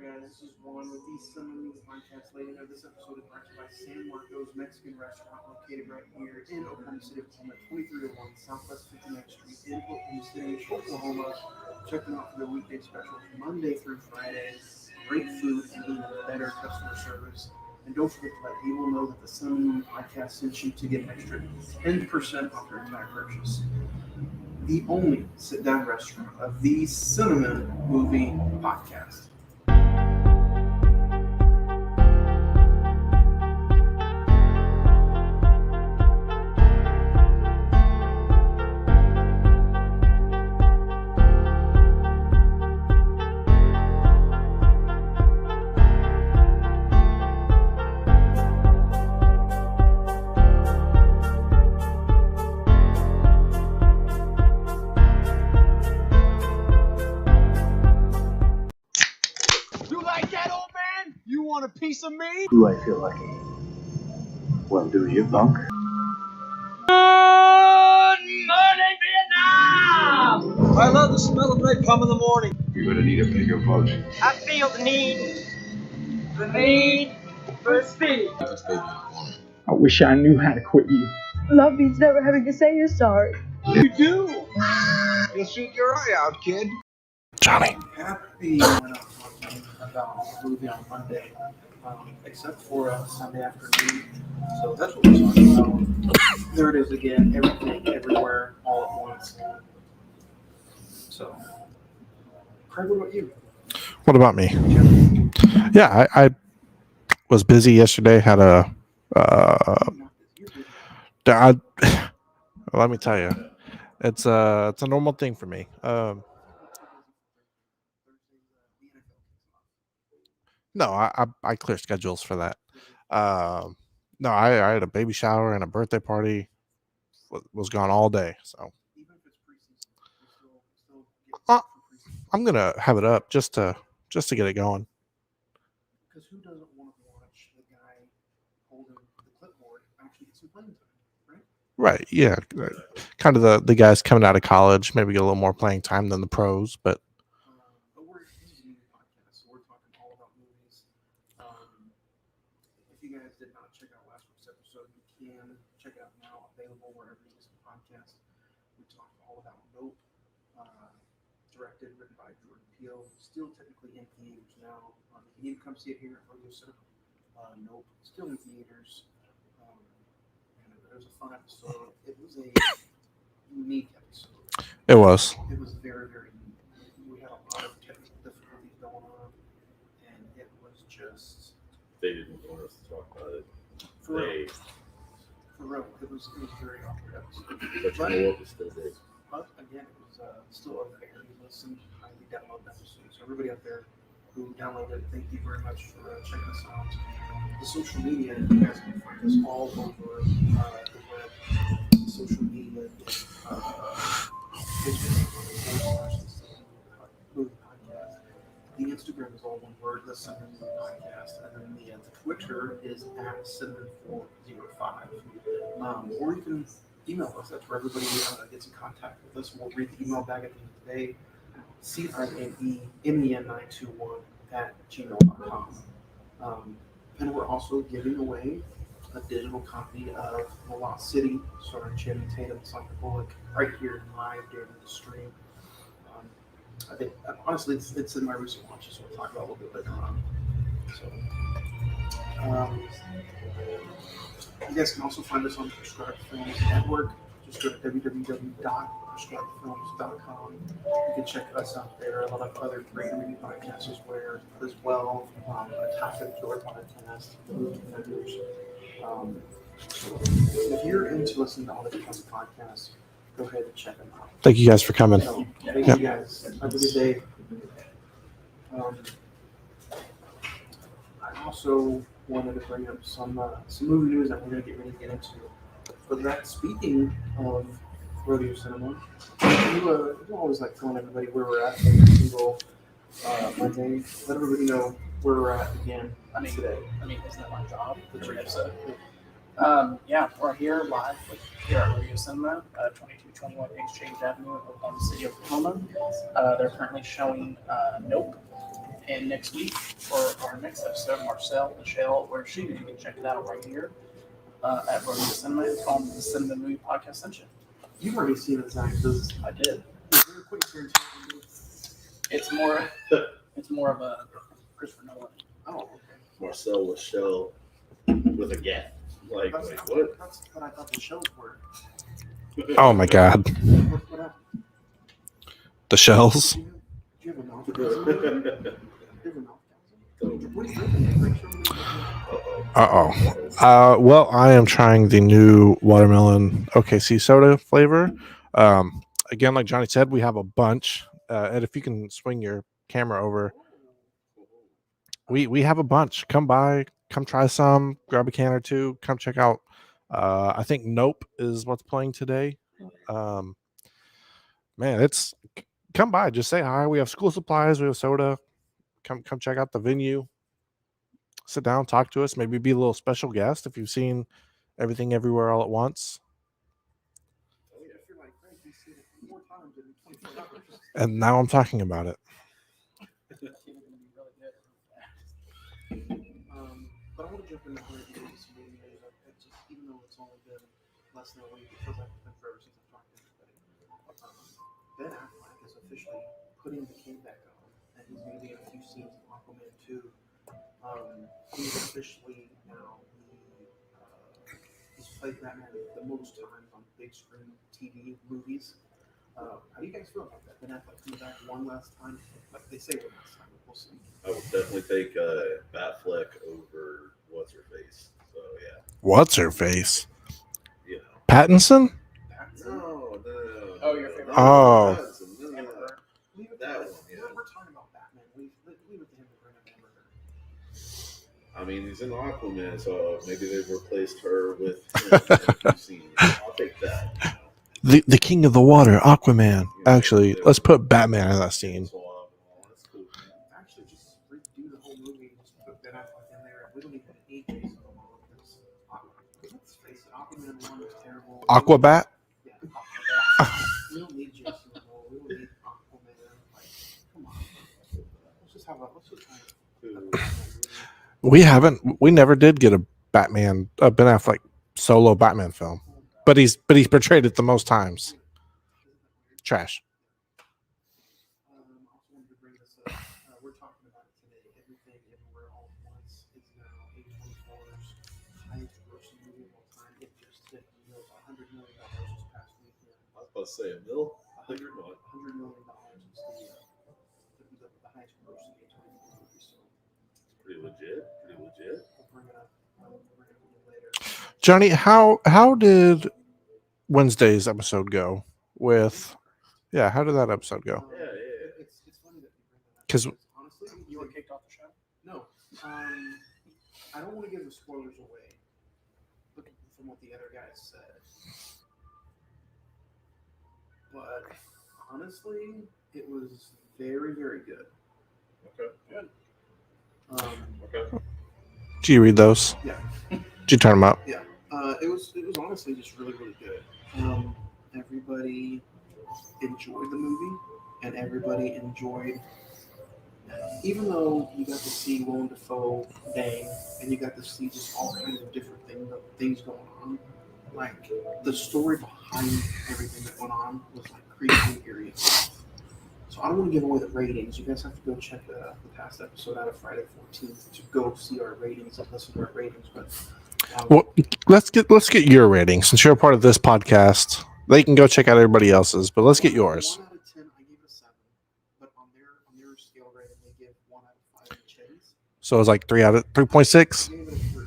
Alright guys, this is Juan with the CINE-MEN Movie Podcast. Later, this episode is brought to you by San Marcos Mexican Restaurant, located right here in Oklahoma City, Oklahoma, 2301 Southwest 59th Street in Oklahoma City, Oklahoma. Check them out for their weekday specials, Monday through Friday. Great food and even better customer service. And don't forget to let people know that the CINE-MEN Movie Podcast sent you to get an extra 10% off your entire purchase. The only sit-down restaurant of the CINE-MEN Movie Podcast. A piece of me? Do I feel lucky? Well, do you, punk? Good morning, Vietnam! I love the smell of napalm in the morning. You're gonna need a bigger boat. I feel the need for speed. I wish I knew how to quit you. Love means never having to say you're sorry. You do? You'll shoot your eye out, kid. Johnny. Happy we're not talking about the movie on Monday, except for Sunday afternoon. So that's what we're talking about. There it is again, everything, everywhere, all at once. So, Craig, what about you? What about me? Yeah, I was busy yesterday. Had a let me tell you, it's a normal thing for me. No, I clear schedules for that. No, I had a baby shower and a birthday party. Was gone all day, so I'm gonna have it up just to get it going. Because who doesn't want to watch the guy holding the clipboard actually get some playing time, right? Right? Yeah, kind of the guys coming out of college, maybe get a little more playing time than the pros, but. This is a movie podcast, so we're talking all about movies. If you guys did not check out last week's episode, you can check it out now, available wherever you listen to podcasts. We talked all about Nope, directed, written by Jordan Peele, still technically in theaters now. You can come see it here at Rodeo Cinema. Nope, still in theaters. And it was a fun episode. It was a unique episode. It was. It was very, very unique. We had a lot of technical difficulties going on, and it was just They didn't want us to talk about it. for real. For real, it was very awkward episode. But you know what? It's still big. But again, it was still a very listened, highly downloaded episode. So everybody out there who downloaded, thank you very much for checking us out. The social media, you guys can find us all over the web. Social media, Facebook, movie podcast. The Instagram is all one word, the CINE-MEN Movie Podcast, and then the Twitter is at CINE-MEN405. Or you can email us. That's where everybody gets in contact with us. We'll read the email back at the end of the day. CINEMEN921 at gmail.com. And we're also giving away a digital copy of The Lost City, starring Channing Tatum and Sandra Bullock, right here live during the stream. I think, honestly, it's in my recent watches, so we'll talk about it a little bit later on. So, you guys can also find us on the Prescribed Films Network. Just go to www.prescribedfilms.com. You can check us out there. A lot of other great movie podcasts as well. Attack of the Killer Podcast, Movie Defenders. If you're into listening to all the kinds of podcasts, go ahead and check them out. Thank you guys for coming. So, thank you guys. Have a good day. I also wanted to bring up some movie news that we're going to get ready to get into. But that, speaking of Rodeo Cinema, you always like telling everybody where we're at every single Monday. Let everybody know where we're at again today. Isn't that my job? The tree episode. Yeah, we're here live here at Rodeo Cinema, 2221 Exchange Avenue, Oklahoma City, Oklahoma. They're currently showing Nope, And next week, for our next episode, Marcel, Michelle, where she, you can check it out right here at Rodeo Cinema. It's called the CINE-MEN Movie Podcast Session. You've already seen it, Zach. Is I did. there a quick Tarantino movie? It's more of a Christopher Nolan. Oh, okay. Marcel Michelle with a gap. Like, That's, wait, what? that's what I thought the shows were. Oh my God, What happened? the shells. Do you have a mouth? Do you have a mouth? What are you drinking? Well, I am trying the new watermelon OKC soda flavor. Again, like Johnny said, we have a bunch. And if you can swing your camera over, we have a bunch. Come by, come try some, grab a can or two, come check out. I think Nope is what's playing today. Man, it's come by, just say hi. We have school supplies, we have soda. Come check out the venue. Sit down, talk to us, maybe be a little special guest if you've seen Everything Everywhere All at Once. Oh, yeah, if you're like, Frank, you've seen it 4 times in 24 hours. And now I'm talking about it. But I want to jump into one of these movies. Even though it's only been less than a week, it feels like it's been forever since I've talked to anybody. Ben Affleck is officially putting the cape back on, and he's going to be in a few scenes in Aquaman 2. He's officially now he's played Batman the most times on big screen TV movies. How do you guys feel about that? Ben Affleck coming back one last time? Like they say one last time, but we'll see. I would definitely take Batfleck over what's her face. So yeah, What's her face? you know. Pattinson? No. Oh, your favorite. Oh. Pattinson, no. Leave it That there. one, yeah. We're talking about Batman. Leave it to him to bring up Amber. I mean, he's in Aquaman, so maybe they've replaced her with him in a few scenes. I'll take that. You know. The King of the Water, Aquaman. Actually, let's put Batman in that scene. That's cool. Actually, just redo the whole movie and just put Ben Affleck in there. We don't even need Jason Momoa because let's face it, Aquaman 1 was terrible. Aquabat? Yeah, Aquabat. We don't need Jason Momoa. We don't need Aquaman. Like, come on. Let's just try it. We never did get a Ben Affleck solo Batman film. But he's portrayed it the most times. Trash. I also wanted to bring this up. We're talking about it today. Everything, Everywhere, All at Once is now A24's highest grossing movie of all time. It just hit $100 million this past weekend. I was about to say a mil. $100 million is the highest grossing A24 movie. So Pretty legit. we'll bring it up. We're going to do it later. Johnny, how did Wednesday's episode go with? Yeah, how did that episode go? Yeah. It's funny that you bring that up. 'Cause- honestly, You were kicked off the show? No. I don't want to give the spoilers away. Looking from what the other guys said. But honestly, it was very, very good. Okay. Good. Okay. Did you read those? Yeah. Did you turn them up? Yeah. It was honestly just really, really good. Everybody enjoyed the movie, and everybody enjoyed. Even though you got to see Willem Dafoe bang, and you got to see just all kinds of different things going on, like the story behind everything that went on was like creepy and eerie. So I don't want to give away the ratings. You guys have to go check the past episode out of Friday 14th to go see our ratings and listen to our ratings. But Well, let's get your rating since you're a part of this podcast. They can go check out everybody else's, but let's get yours. 1 out of 10, I gave it a 7. But on their scale rating, they give 1 out of 5 machetes. So it was like 3.6. I gave it a 3.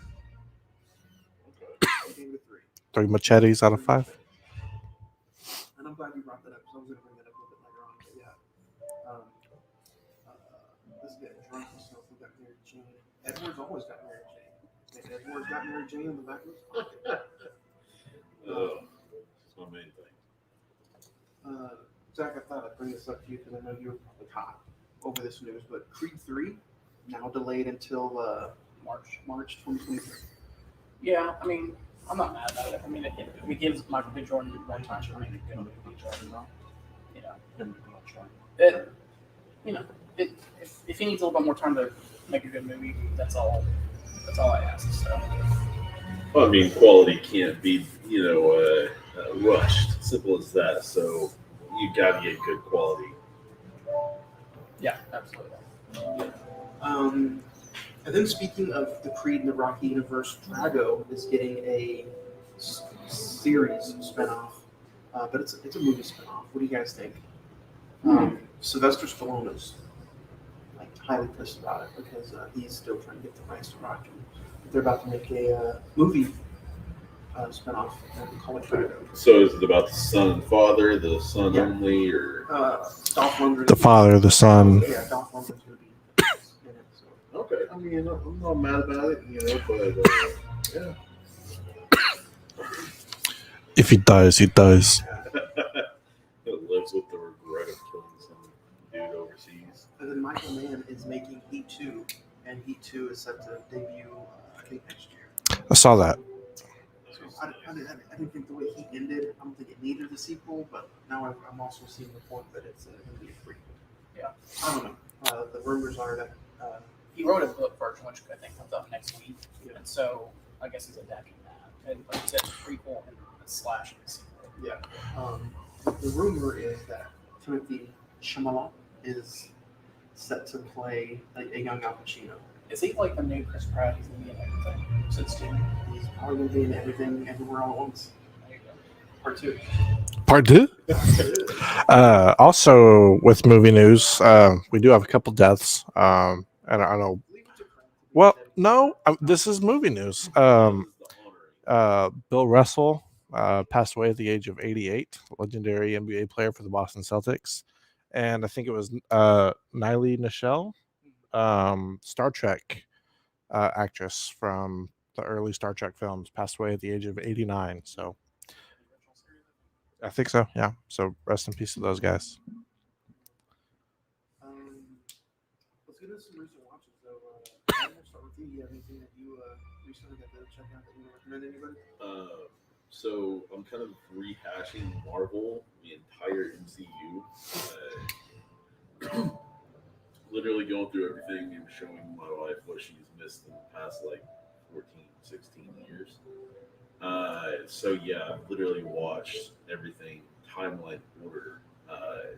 I gave it a 3. 3 machetes out of 5. And I'm glad you brought that up because I was going to bring that up a little bit later on. But yeah, this guy drunk himself who got Mary Jane. Edward's always got Mary Jane. And Edward's got Mary Jane in the back of his pocket. That's my main thing. Zach, I thought I'd bring this up to you because I know you were probably hot over this news. But Creed 3 now delayed until March 2023. Yeah, I mean, I'm not mad about it. I mean, it gives Michael B. Jordan more time to make a good movie. Jordan, though. You know, if he needs a little bit more time to make a good movie, that's all I ask. So. Well, I mean, quality can't be, rushed. Simple as that. So you got to get good quality. Yeah, absolutely. And then speaking of the Creed and the Rocky universe, Drago is getting a series spinoff, but it's a movie spinoff. What do you guys think? Sylvester Stallone is like highly pissed about it because he's still trying to get the rights to Rocky. They're about to make a movie spinoff and call it Drago. So is it about the son and father, the son only, or Dolph Lundgren? The father, the son. Yeah, Dolph Lundgren's going to be in it. So. okay? I mean, I'm not mad about it, but yeah. If he dies, he dies. It lives with the regret of killing some dude overseas. And then Michael Mann is making Heat 2, and Heat 2 is set to debut, I think, next year. I saw that. So I didn't think the way Heat ended, I don't think it needed a sequel, but now I'm also seeing the point that it's going to be a prequel. Yeah. I don't know. The rumors are that he wrote a book version, which I think comes out next week, and so I guess he's adapting that. And like you said, prequel and / sequel. Yeah. The rumor is that Timothy Chalamet is set to play a young Al Pacino. Is he like the new Chris Pratt? He's gonna be in everything since June. He's probably going to be in everything, everywhere, all at once. There you go. Part 2. Part 2? Also, with movie news, we do have a couple deaths. And I know. Well, no, this is movie news. Bill Russell passed away at the age of 88, legendary NBA player for the Boston Celtics. And I think it was Niley Nichelle, Star Trek actress from the early Star Trek films, passed away at the age of 89. So I think so, yeah. So rest in peace to those guys. Let's get into some recent watches, though. I'm going to start with you. Do you have anything that you recently got to check out that you recommend anybody? So I'm kind of rehashing Marvel, the entire MCU. Literally going through everything and showing my wife what she's missed in the past 14, 16 years. So yeah, I've literally watched everything timeline order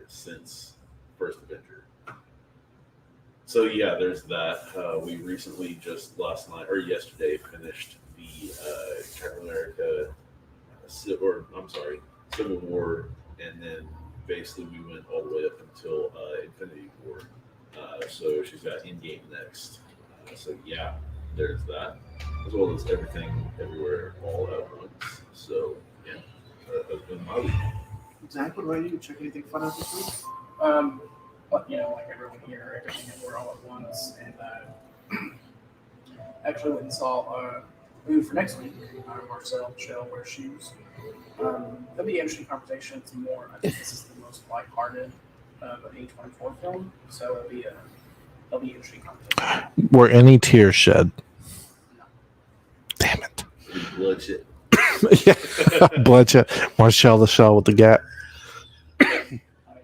since First Avenger. So yeah, there's that. We recently just last night or yesterday finished the Captain America, Civil War, and then basically we went all the way up until Infinity War. So she's got Endgame next. So yeah, there's that, as well as Everything, Everywhere, All at Once. So yeah, that's been my week. Zach, what about you? Check anything fun out this week? But like everyone here, Everything Everywhere All at Once, and actually went and saw a movie for next week. Marcel Shell Wear Shoes. That'll be an interesting conversation. It's more. I think this is the most lighthearted of an A24 film, so it'll be an interesting conversation. Were any tears shed? No. Damn it. Bloodshed. Yeah. Bloodshed. Marcel the Shell with the gap. I mean,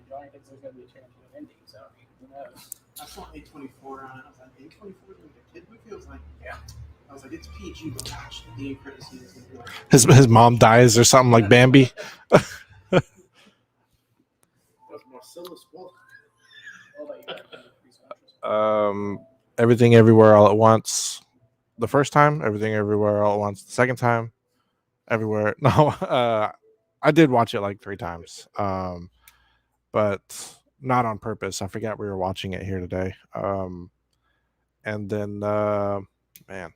Johnny thinks there's going to be a chance of an ending, so who knows? I saw A24 on it. I was like, A24 is like a kid movie? I was like, Yeah. I was like, it's PG, but gosh, the end credit scene is going to be like. His mom dies or something like Bambi. That's Marcellus Walker. What about you? Everything Everywhere All at Once. The first time, Everything Everywhere All at Once. The second time, Everywhere. No, I did watch it like 3 times, but not on purpose. I forgot we were watching it here today. And then, man,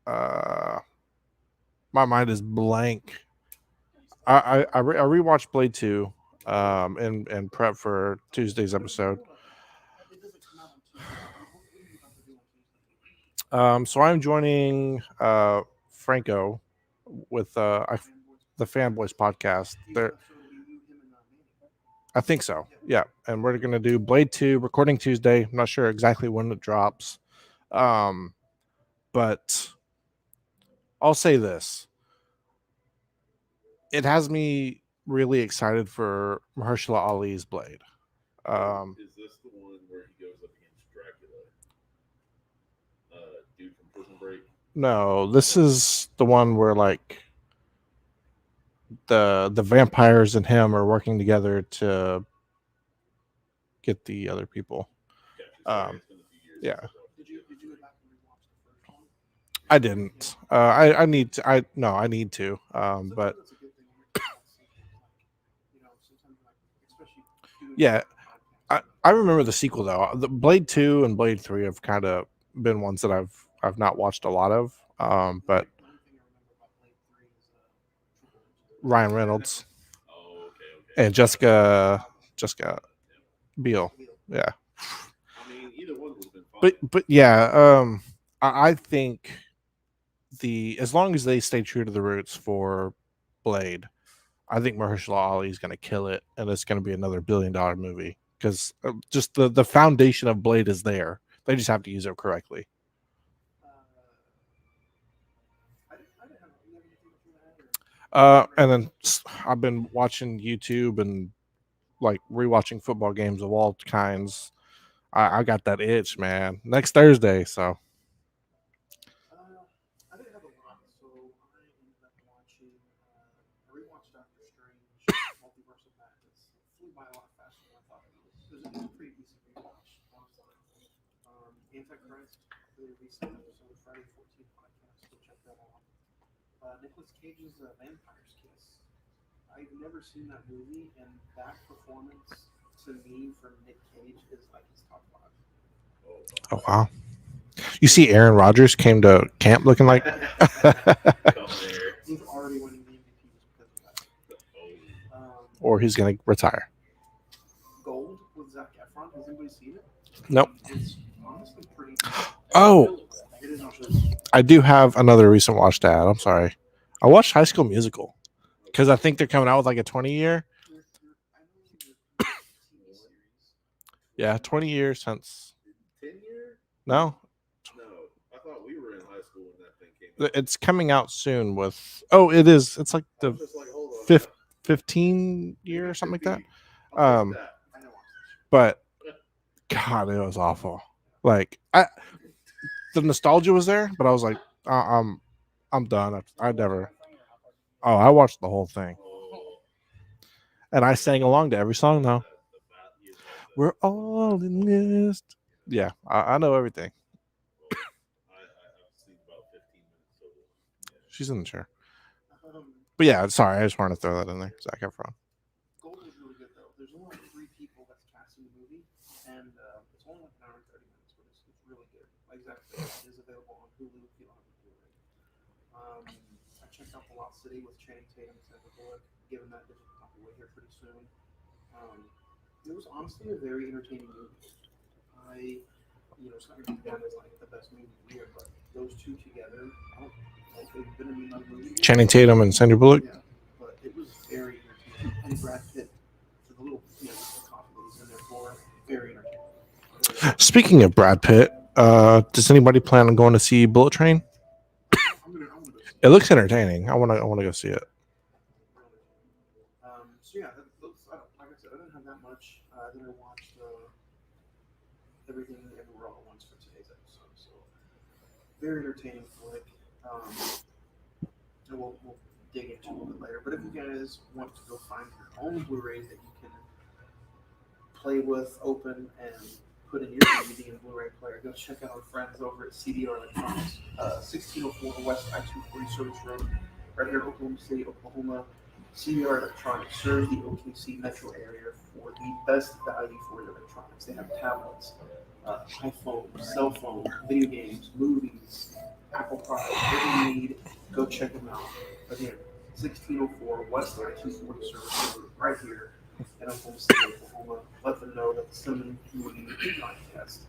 my mind is blank. I rewatched Blade 2 and prep for Tuesday's episode. So I'm joining Franco with the Fanboys podcast. I think so. Yeah. And we're going to do Blade 2 recording Tuesday. I'm not sure exactly when it drops. But I'll say this. It has me really excited for Mahershala Ali's Blade. Is this the one No, this is the one where like the vampires and him are working together to get the other people. It's been a few years yeah. since I watched Did you go back and rewatch the first one? I didn't. I need to. I need to. But That's a good thing. Sometimes like especially doing yeah, podcasts. I remember the sequel though. The Blade 2 and Blade 3 have kind of been ones that I've not watched a lot of. But The only thing I remember about Blade 3 is Triple H. Ryan Reynolds Oh, okay. and Jessica Biel. Yeah. I mean, either one would have been fine. But yeah, I think as long as they stay true to the roots for Blade, I think Mahershala Ali is going to kill it, and it's going to be another $1 billion movie because just the foundation of Blade is there. They just have to use it correctly. And then I've been watching YouTube and like rewatching football games of all kinds. I got that itch, man. Next Thursday, so. I didn't have a lot, so I ended up watching. I rewatched Doctor Strange, Multiverse of Madness. It flew by a lot faster than I thought it would. It was a pretty decent rewatch, honestly. Antichrist, the recent episode, Friday 14th podcast. Go check that out. Nicolas Cage's Vampire's Kiss. I've never seen that movie, and that performance to me from Nick Cage is like his top 5. Oh wow! You see, Aaron Rodgers came to camp looking like. He's already winning the MVP because of that. Or he's gonna retire. Gold with Zac Efron. Has anybody seen it? Nope. It's honestly pretty. Oh, It is actually. I do have another recent watch to add. I'm sorry. I watched High School Musical because I think they're coming out with like a 20-year. Yeah, 20 years since. 10 years? No, No, I thought we were in high school when that thing came out. it's coming out soon with. Oh, it is. It's like I the was just like, hold on. 15 year or something like that. I'll take that. But God, it was awful. Like the nostalgia was there, but I was like, I'm done. I never. Oh, I watched the whole thing, and I sang along to every song. Though we're all in this. Yeah, I know everything. I've seen about 15 minutes total. She's in the chair. But yeah, sorry, I just wanted to throw that in there. Zac Efron. Gold is really good though. There's only 3 people that's cast in the movie, and it's only like an hour and 30 minutes, but it's really good. Like Zach said, it is available on Hulu if you don't have a Blu-ray. I checked out The Lost City with Channing Tatum and Sandra Bullock, given that it's on the way here pretty soon. It was honestly a very entertaining movie. It's not going to be down as like the best movie of the year, but those two together, I don't know if they've been in another movie. Channing Tatum and Sandra Bullock. Yeah, but it was very entertaining. And Brad Pitt, for the little the coffee that he's in there for, very entertaining. Speaking of Brad Pitt, does anybody plan on going to see Bullet Train? I'm gonna go see It looks entertaining. I want to go see it. So yeah, like I said, I didn't have that much. Then I watched Everything Everywhere All at Once for today's episode. So very entertaining flick. And we'll dig into a little bit later. But if you guys want to go find your own Blu-rays that you can play with, open, and put in your DVD and Blu-ray player, go check out our friends over at CDR Electronics, 1604 West I-240 Service Road, right here in Oklahoma City, Oklahoma. CDR Electronics serves the OKC metro area for the best value for your electronics. They have tablets, iPhones, cell phones, video games, movies, Apple products, whatever you need. Go check them out. Again, 1604 West I-240 Service Road, right here in Oklahoma City, Oklahoma. Let them know that the CINE-MEN Movie Podcast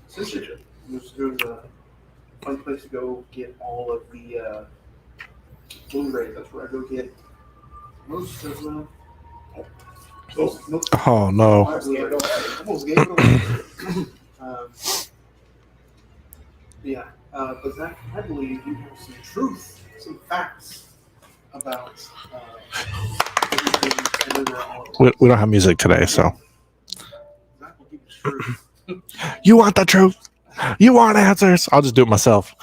sent you. There's a fun place to go get all of the Blu-ray. That's where I go get most of them. Oh no! Almost gave it away. Yeah, but Zach, I believe you have some truth, some facts about everything everywhere all at once. We don't have music today, so Zach will give you truth. you want the truth? You want answers? I'll just do it myself.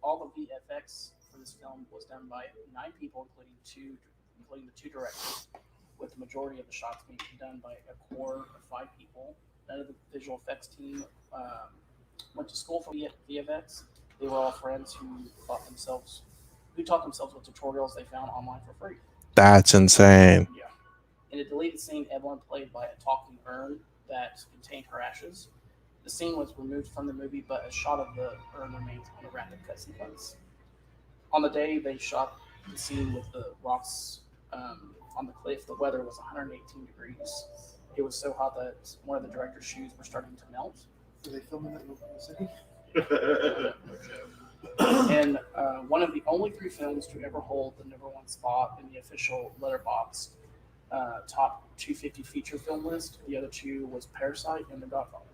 All the VFX for this film was done by 9 people, including the 2 directors, with the majority of the shots being done by a core of 5 people. None of the visual effects team went to school for VFX. They were all friends who taught themselves with tutorials they found online for free. That's insane. Yeah. In a deleted scene, Evelyn played by a talking urn that contained her ashes. The scene was removed from the movie, but a shot of the urn remains on a rapid cut sequence. On the day they shot the scene with the rocks on the cliff, the weather was 118 degrees. It was so hot that one of the director's shoes were starting to melt. Were they filming that in Oklahoma City? And one of the only 3 films to ever hold the #1 spot in the official Letterboxd top 250 feature film list. The other 2 was Parasite and The Godfather.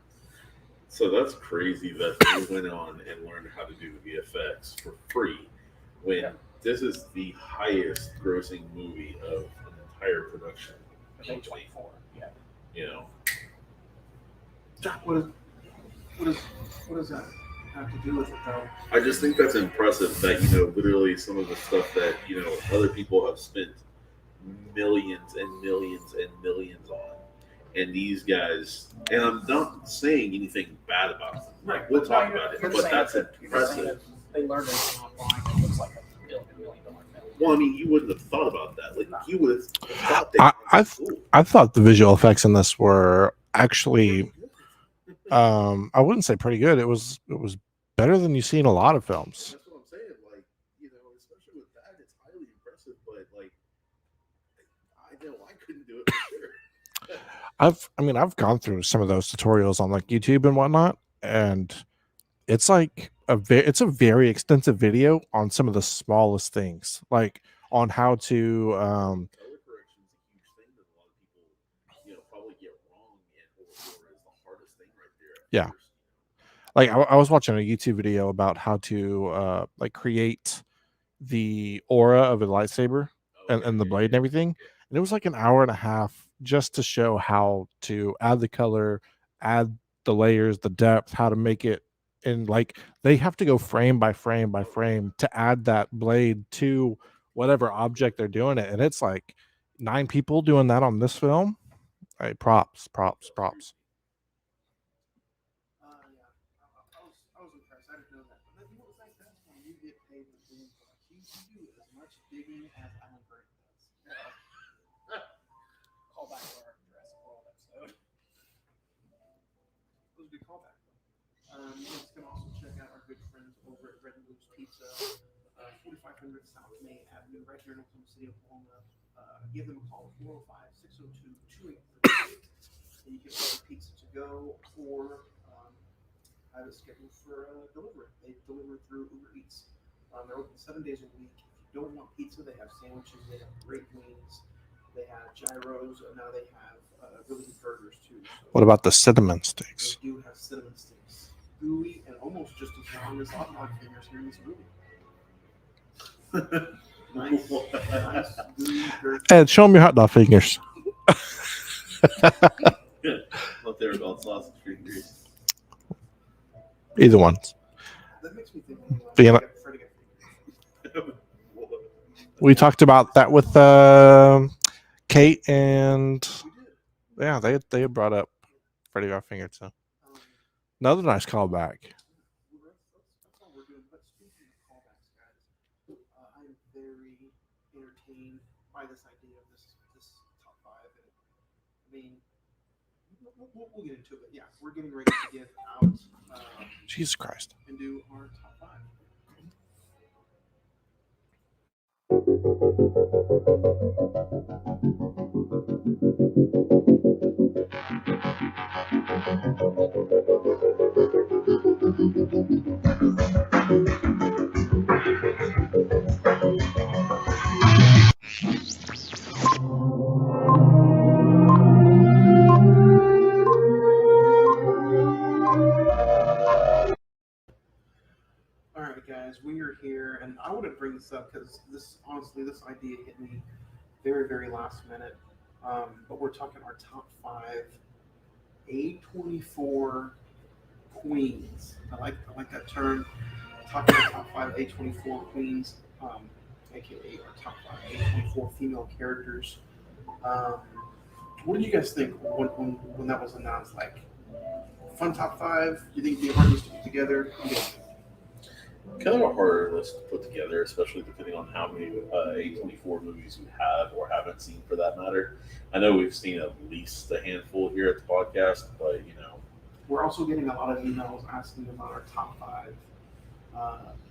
So that's crazy that they went on and learned how to do VFX for free when this is the highest grossing movie of an entire production. A24. Yeah. You know. Jack, what does that have to do with it, though? I just think that's impressive that, literally some of the stuff that, other people have spent millions and millions and millions on. And these guys, and I'm not saying anything bad about them. Like, we'll talk about it, but that's impressive. They learned it online. It looks like a $1 million film. Well, I mean, you wouldn't have thought about that. Like, you would have thought that. I thought the visual effects in this were actually, I wouldn't say pretty good. It was better than you see in a lot of films. That's what I'm saying. Like, especially with that, it's highly impressive. But like, I know I couldn't do it for sure. I've gone through some of those tutorials on like YouTube and whatnot, and it's like it's a very extensive video on some of the smallest things, like on how to Color correction is a huge thing that a lot of people, probably get wrong, and or is the hardest thing right there. Yeah. Like I was watching a YouTube video about how to like create the aura of a lightsaber and the blade and everything, and it was like an hour and a half just to show how to add the color, add the layers, the depth, how to make it. And like they have to go frame by frame by frame to add that blade to whatever object they're doing it. And it's like 9 people doing that on this film. Hey, props. Yeah, I was impressed. I didn't know that. But then, it's like that's when you get paid for doing stuff. You do as much digging as Alan Burke does. Call back to our Jurassic World episode. That was a good callback. You guys can also check out our good friends over at Red and Blues Pizza, 4500 South Main Avenue, right here in Oklahoma City, Oklahoma. Give them a call at 405-602-2838. And you can order pizza to go or have it scheduled for delivery. They deliver through Uber Eats. They're open 7 days a week. If you don't want pizza, they have sandwiches. They have great wings. They have gyros, and now they have really good burgers too. So What about the cinnamon sticks? they do have cinnamon sticks, gooey, and almost just as long as hot dog fingers here in this movie. Nice, gooey, dirty. Ed, show them your hot dog fingers. What they're called, sausage fingers. Either one. That makes me think. Freddy got fingers. We talked about that with Kate, and yeah, they had brought up Freddie got fingered. So another nice callback. That's all we're doing. But speaking of callbacks, guys, I am very entertained by this idea of this top 5. And I mean, we'll get into it. Yeah, we're getting ready to get out. Jesus Christ. And do our top 5. All right, guys, we are here, and I wanted to bring this up because this idea hit me very, very last minute. But we're talking our top 5 A24 queens. I like that term. Talking about top 5 A24 queens, aka our top 5 A24 female characters. What did you guys think when that was announced? Like, fun top 5? Do you think it'd be hard to put together? Kind of a harder list to put together, especially depending on how many A24 movies we have or haven't seen, for that matter. I know we've seen at least a handful here at the podcast, but we're also getting a lot of emails asking about our top 5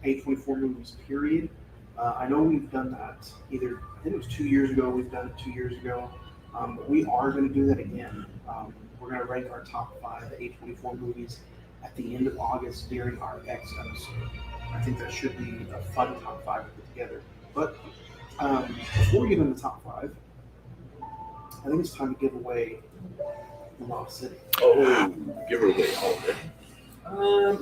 A24 movies. Period. I know we've done that either. I think it was 2 years ago. We've done it 2 years ago. But we are going to do that again. We're going to rank our top 5 A24 movies at the end of August during our X episode. I think that should be a fun top 5 to put together. But before we get into the top 5, I think it's time to give away the Lost City. Oh, give her away already.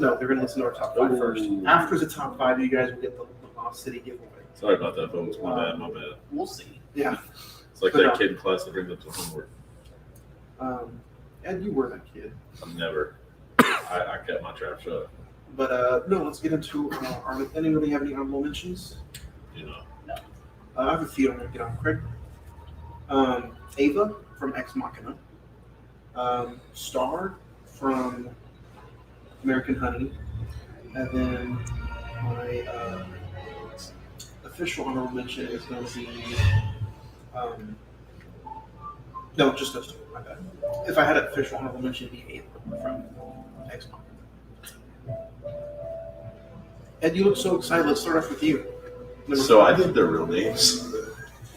No, they're going to listen to our top 5 first. After the top 5, you guys will get the Lost City giveaway. Sorry about that, folks. My bad. We'll see. Yeah. It's like that kid in class that brings up the homework. Ed, you were that kid. I'm never. I kept my trap shut. But no, let's get into anybody have any honorable mentions? No. I have a few I'm going to get on. Craig. Ava from Ex Machina. Star from American Honey. And then my official honorable mention is going to be no, just those two. My bad. If I had an official honorable mention, it'd be Ava from Ex Machina. Ed, you look so excited. Let's start off with you. So I did their real names.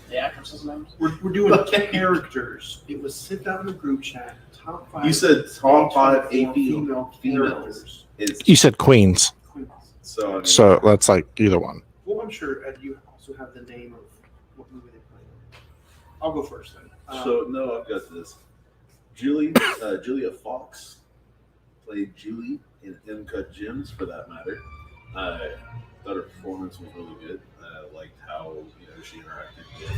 The actresses' names? We're doing characters. It was sent out in the group chat. Top 5. You said top 5 female females. characters. You said queens, Queens. So that's like either one. Well, I'm sure Ed, you also have the name of what movie they played. I'll go first then. I've got this. Julia Fox played Julie in Uncut Gems, for that matter. I thought her performance was really good. I liked how she interacted with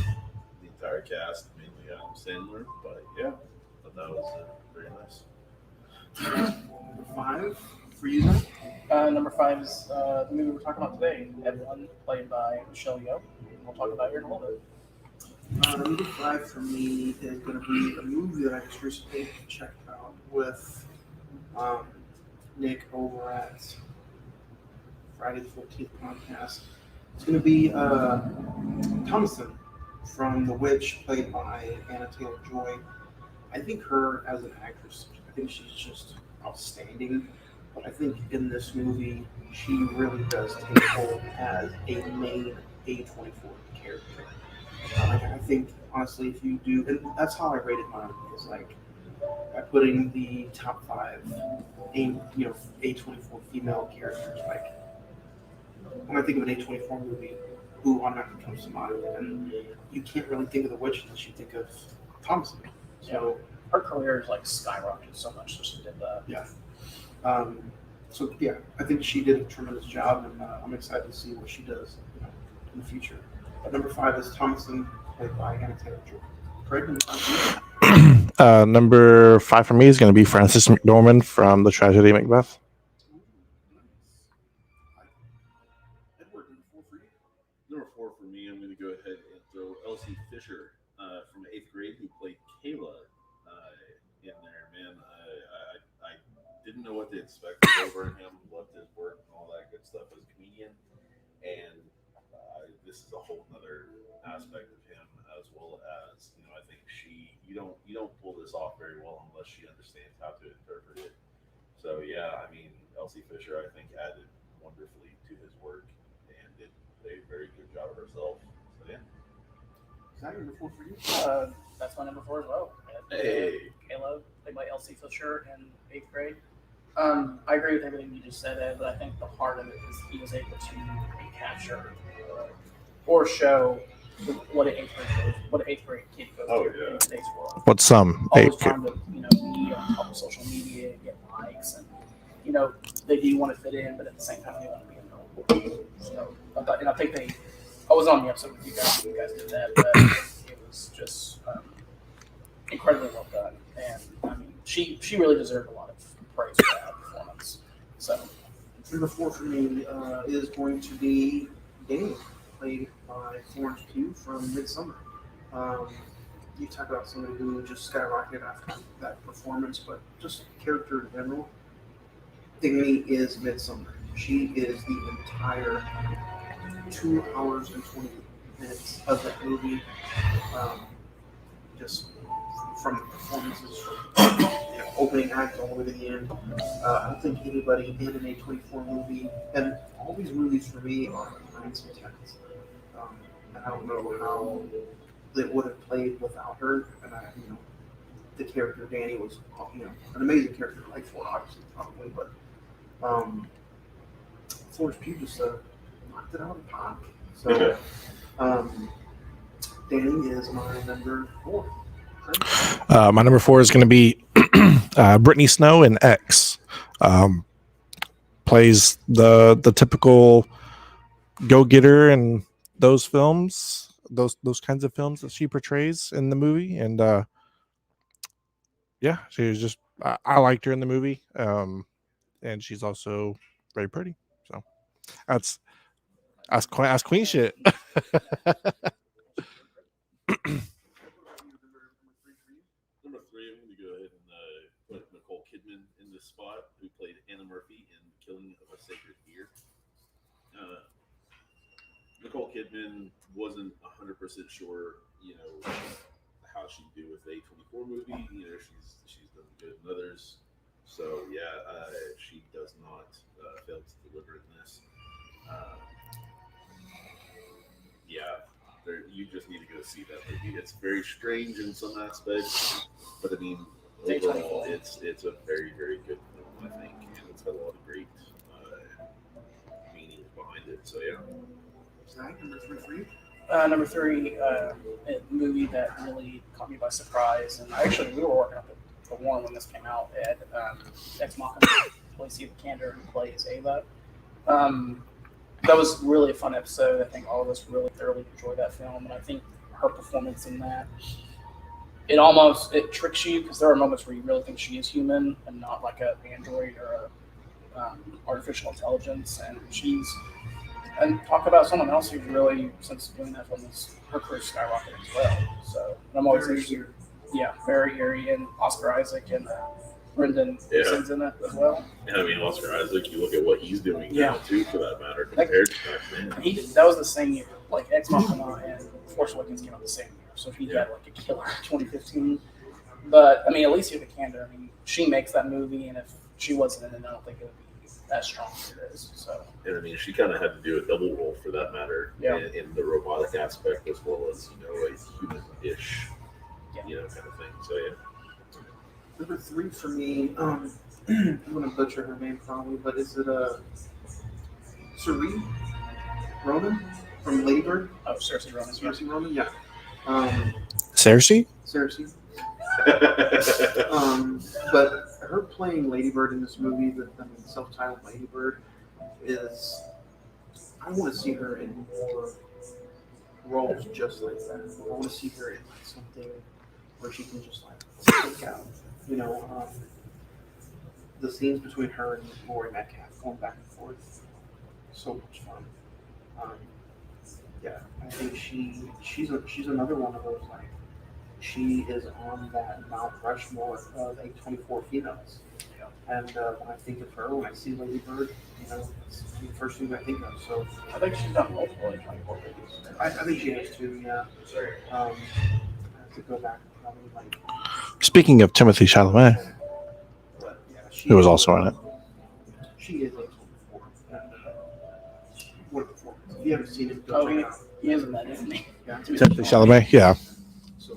the entire cast, mainly Adam Sandler. But yeah, I thought that was very nice. Number 5 for you, Zach? Number 5 is the movie we're talking about today, Evelyn, played by Michelle Yeoh. We'll talk about her in a little bit. Number 5 for me is going to be a movie that I just recently checked out with Nick over at Friday the 14th podcast. It's going to be Thomason from The Witch, played by Anna Taylor-Joy. I think her as an actress, I think she's just outstanding. But I think in this movie, she really does take hold as a main A24 character. I think, honestly, if you do, and that's how I rated mine, is like by putting the top 5 A24 female characters. Like, when I think of an A24 movie, who automatically comes to mind? And you can't really think of The Witch unless you think of Thomason. So her career is like skyrocketed so much since she did that. Yeah. I think she did a tremendous job, and I'm excited to see what she does in the future. But number 5 is Thomason, played by Anna Taylor-Joy. Craig, number 5. Number 5 for me is going to be Frances McDormand from The Tragedy of Macbeth. Edward, number 4 for you. Number 4 for me, I'm going to go ahead and throw Elsie Fisher from 8th grade, who played Kayla in there. Man, I didn't know what to expect from Abraham, loved his work and all that good stuff as a comedian. And this is a whole other aspect of him, as well as I think you don't pull this off very well unless she understands how to interpret it. So yeah, I mean, Elsie Fisher, I think, added wonderfully to his work and did a very good job of herself. So yeah. Is that number 4 for you? That's my number 4 as well. Hey. Kayla, played by Elsie Fisher in 8th grade. I agree with everything you just said, Ed, but I think the heart of it is he was able to recapture or show what an 8th grade kid goes through in today's world. What some Always trying to be on top of social media, get likes, and they do want to fit in, but at the same time they want to be a normal. So I think I was on the episode with you guys. You guys did that, but it was just incredibly well done, and I mean she really deserved a lot of praise for that performance. Number 4 for me is going to be Daniel, played by Florence Pugh from Midsummer. You talk about somebody who just skyrocketed after that performance, but just character in general. Danny is Midsummer. She is the entire 2 hours and 20 minutes of that movie. Just from the performances, from opening act all the way to the end. I don't think anybody in an A24 movie, and all these movies for me are 9s and 10s. And I don't know how they would have played without her. And the character Danny was, an amazing character to like for, obviously, probably, but Florence Pugh just knocked it out of the park. So, Danny is my number 4. My number 4 is going to be Brittany Snow in X. Plays the typical go-getter in those films, those kinds of films that she portrays in the movie, and yeah, she was just I liked her in the movie, and she's also very pretty. So that's queen shit. Number 3, I'm going to go ahead and put Nicole Kidman in this spot, who played Anna Murphy in Killing of a Sacred Deer. Nicole Kidman wasn't 100% sure, how she'd do with the A24 movie. She's done good in others. So yeah, she does not fail to deliver in this. You just need to go see that movie. It's very strange in some aspects, but I mean, overall, it's a very, very good film, I think, and it's got a lot of great meanings behind it. So yeah. Number 3 for you? Number 3, a movie that really caught me by surprise, and we were working on the one when this came out. At Ex Machina, Lacey Vikander, who plays Ava. That was really a fun episode. I think all of us really thoroughly enjoyed that film, and I think her performance in that, it tricks you, because there are moments where you really think she is human and not like an android or a artificial intelligence, and talk about someone else who's really, since doing that film, her career skyrocketed as well. So I'm always interested. Yeah, very eerie, and Oscar Isaac and Brendan Gleeson's in it as well. And I mean, Oscar Isaac, you look at what he's doing now too, for that matter, compared to back then. That was the same year. Like Ex Machina and Force Awakens came out the same year, so he had like a killer 2015. But I mean, Alicia Vikander, she makes that movie, and if she wasn't in it, I don't think it would be as strong as it is. So, and I mean, she kind of had to do a double role for that matter, in the robotic aspect as well as a human-ish, kind of thing. So yeah. Number 3 for me, I'm going to butcher her name probably, but is it Cersei Ronan from Lady Bird? Oh, Cersei Ronan. Cersei Ronan, yeah. Cersei. But her playing Lady Bird in this movie, self-titled Lady Bird, is, I want to see her in more roles just like that. I want to see her in like something where she can just like stick out. The scenes between her and Laurie Metcalf going back and forth, so much fun. I think she's another one of those, like, she is on that Mount Rushmore of A24 females. And when I think of her, when I see Lady Bird, it's the first thing I think of. So I think she's done multiple A24 movies. I think she has too. Yeah. I have to go back and probably like. Speaking of Timothée Chalamet, who was also in it. She is A24. What a performance! If you haven't seen it, go check it out. He is in that, isn't he? Yeah. Timothée Chalamet, yeah. So,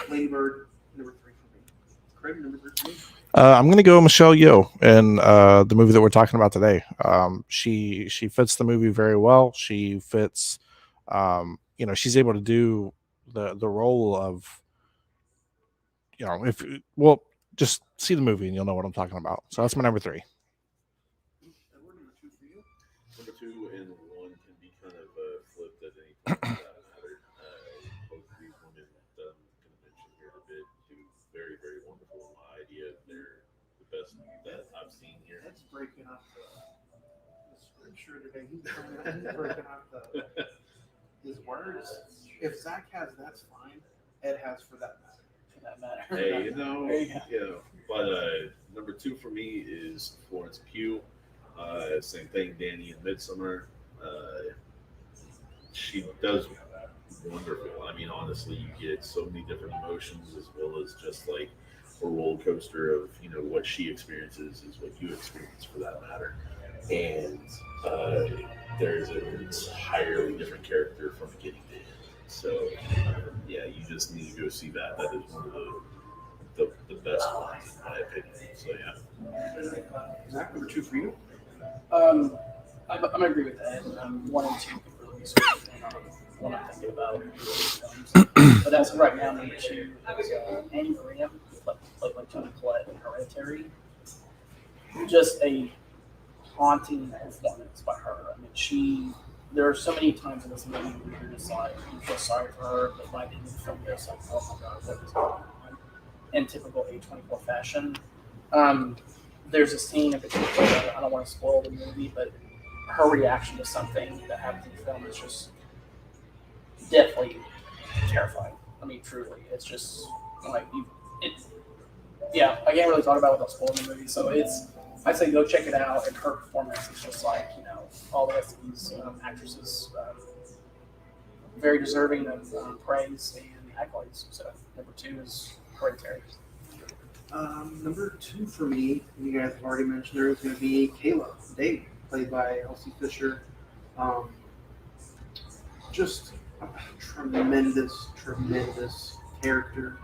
Lady Bird, number 3 for me. Craig, number 3 for me. I'm going to go Michelle Yeoh in the movie that we're talking about today. She fits the movie very well. She fits, she's able to do the role of, just see the movie and you'll know what I'm talking about. So that's my number 3. Number 2 and 1 can be kind of flipped at any point for that matter. Both of these women that I'm going to mention here in a bit do very, very wonderful in my idea. They're the best that I've seen here. breaking up the scripture today. He's breaking up his words. If Zach has, that's fine. Ed has for that matter. For that matter. Hey, There you go. but number 2 for me is Florence Pugh. Same thing, Danny in Midsummer. She does wonderful. I mean, honestly, you get so many different emotions as well as just like a roller coaster of what she experiences is what you experience for that matter. And there's an entirely different character from beginning to end. So yeah, you just need to go see that. That is one of the best ones in my opinion. So yeah. Zach, number 2 for you. I'm gonna agree with that. 1 and 2 can really be sort of what I'm thinking about. But as of right now, number 2 is Annie Graham, who played like Tony Collette in Hereditary. Just a haunting performance by her. I mean, there are so many times in this movie where you're just like, you feel sorry for her, but by the end of the film, you're just like, oh my god, what is going on? In typical A24 fashion. There's a scene in particular, I don't want to spoil the movie, but her reaction to something that happens in the film is just definitely terrifying. I mean, truly. It's just like, I can't really talk about it without spoiling the movie, so I'd say go check it out, and her performance is just like, all the rest of these actresses, very deserving of praise and accolades. So number 2 is Hereditary. Number 2 for me, you guys have already mentioned her, is going to be Kayla Dave, played by Elsie Fisher. Just a tremendous character.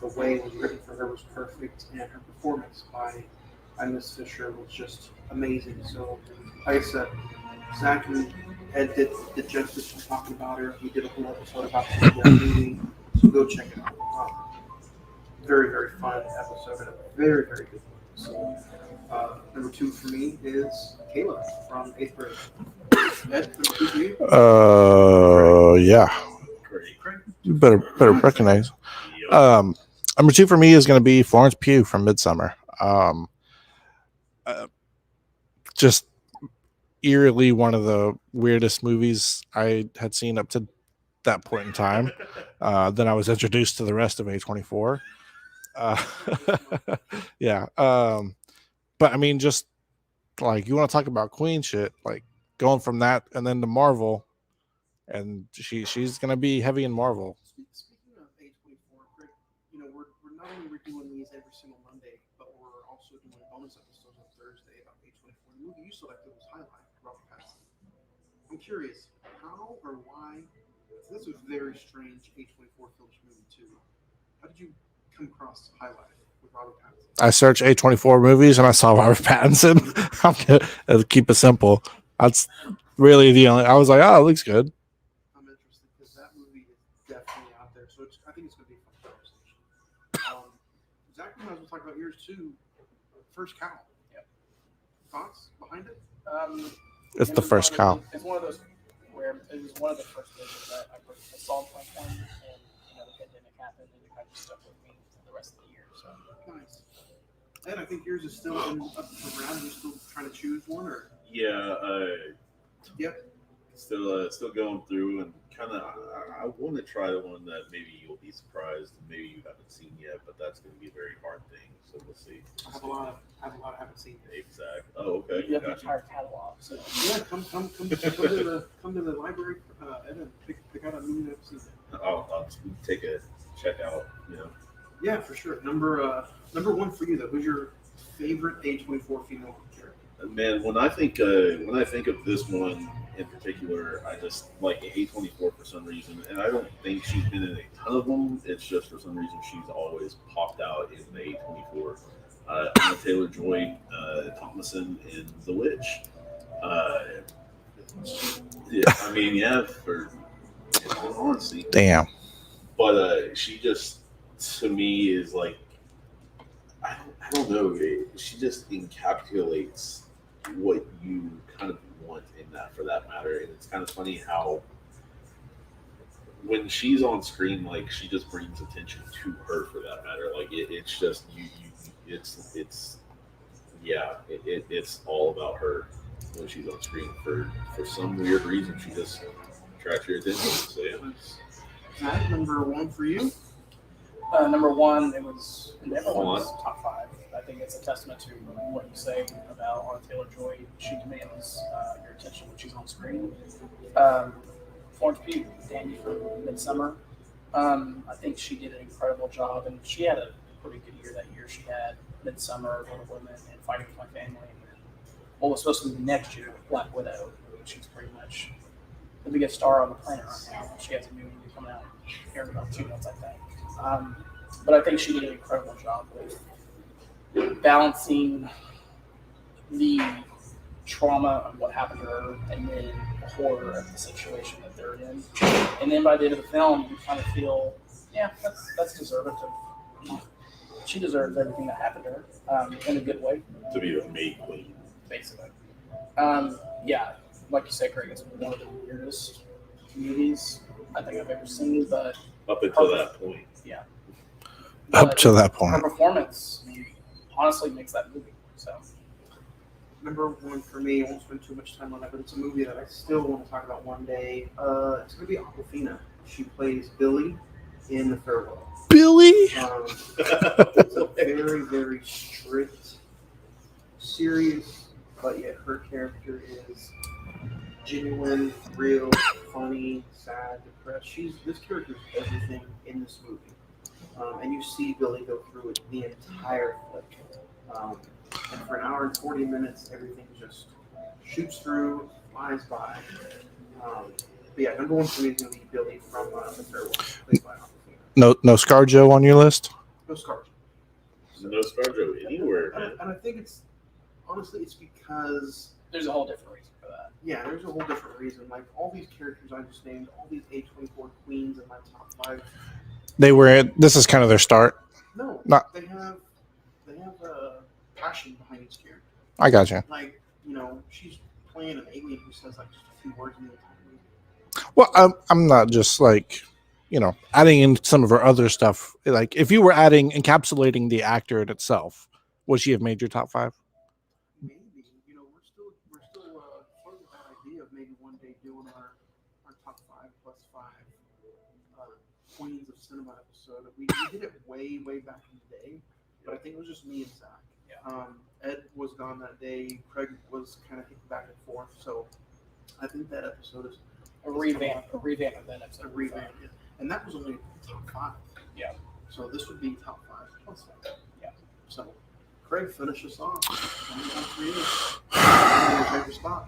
The way it was written for her was perfect, and her performance by Miss Fisher was just amazing. So, like I said, Zach and Ed did justice from talking about her. We did a whole episode about the movie, so go check it out. Very, very fun episode and a very, very good one. So, number 2 for me is Kayla from 8th grade. Ed, number 2 for you? Yeah. Craig? You better recognize. Number 2 for me is going to be Florence Pugh from Midsummer. Just eerily one of the weirdest movies I had seen up to that point in time. Then I was introduced to the rest of A24. Yeah. But I mean, just like, you want to talk about queen shit, like going from that and then to Marvel, and she's going to be heavy in Marvel. Speaking of A24, Craig, we're not only doing these every single Monday, but we're also doing bonus episodes on Thursday about A24. The movie you selected was Highlight, Robert Pattinson. I'm curious, how or why? This was a very strange A24 Films movie too. How did you come across Highlight with Robert Pattinson? I searched A24 movies and I saw Robert Pattinson. I'm gonna keep it simple. That's really the only. I was like, oh, it looks good. I'm interested because that movie is definitely out there. So I think it's going to be a fun conversation. Zach, we might as well talk about yours too. First Cow. Yep. Thoughts behind it? It's the first cow. It's one of those where it was one of the first movies that I saw in 2020, and the pandemic happened, and it kind of stuck with me for the rest of the year. So Nice. Ed, I think yours is still up for grabs. You're still trying to choose one, or? Yeah, Yep. still going through and kind of. I want to try the one that maybe you'll be surprised, and maybe you haven't seen yet, but that's going to be a very hard thing. So we'll see. I have a lot I haven't seen. Exactly. Oh, okay. you have the Gotcha. entire catalog. So Yeah, come to the library, Ed, and pick out a movie that I've seen. I'll take a check out. Yeah, for sure. Number 1 for you though. Who's your favorite A24 female character? Man, when I think of this one in particular, I just like A24 for some reason, and I don't think she's been in a ton of them. It's just for some reason she's always popped out in the A24. Anna Taylor-Joy Thomason in The Witch. Yeah, I mean, yeah, for honesty. Damn. But she just, to me, is like, I don't know. She just encapsulates what you kind of want in that, for that matter. And it's kind of funny how when she's on screen, like, she just brings attention to her, for that matter. Like, it's just it's yeah, it's all about her when she's on screen. For some weird reason, she just attracts your attention. So yeah. Zach, number one for you? Number one, it was everyone's top five. I think it's a testament to what you say about Anna Taylor-Joy. She demands your attention when she's on screen. Florence Pugh, Dandy from Midsummer. I think she did an incredible job, and she had a pretty good year that year. She had Midsummer, Little Women, and Fighting with My Family. And what was supposed to be the next year with Black Widow. She's pretty much the biggest star on the planet right now. She has a new movie coming out here in about 2 months, I think. But I think she did an incredible job with balancing the trauma of what happened to her and then the horror of the situation that they're in. And then by the end of the film, you kind of feel, yeah, that's deserving of. She deserves everything that happened to her in a good way. To be the maid queen. Basically. Yeah, like you said, Greg, it's one of the weirdest movies I think I've ever seen, but up until that point. Yeah. Up to that point. Her performance honestly makes that movie. So Number one for me, I won't spend too much time on that, but it's a movie that I still want to talk about one day. It's going to be Awkwafina. She plays Billy in The Farewell. Billy? It's a very, very strict, serious, but yet her character is genuine, real, funny, sad, depressed. This character is everything in this movie. And you see Billy go through it the entire flick. And for an hour and 40 minutes, everything just shoots through, flies by. But yeah, number one for me is going to be Billy from The Farewell, played by Awkwafina. No ScarJo on your list? No ScarJo. No ScarJo anywhere, man. And I think it's because there's a whole different reason for that. Yeah, there's a whole different reason. Like all these characters I just named, all these A24 queens in my top 5. This is kind of their start. No, Not, they have a passion behind each character. I got you. Like, she's playing an alien who says like just a few words in the entire movie. Well, I'm not just like, adding in some of her other stuff. Like, if you were encapsulating the actor in itself, would she have made your top 5? Maybe. We're still floating with that idea of maybe one day doing our top 5 plus 5 Queens of Cinema episode. We did it way back in the day, but I think it was just me and Zach. Yeah. Ed was gone that day. Craig was kind of hitting back and forth. So I think that episode is a revamp of that episode. A revamp, yeah. And that was only top 5. Yeah. So this would be top 5 plus 5. Yeah. So Craig, finish us off.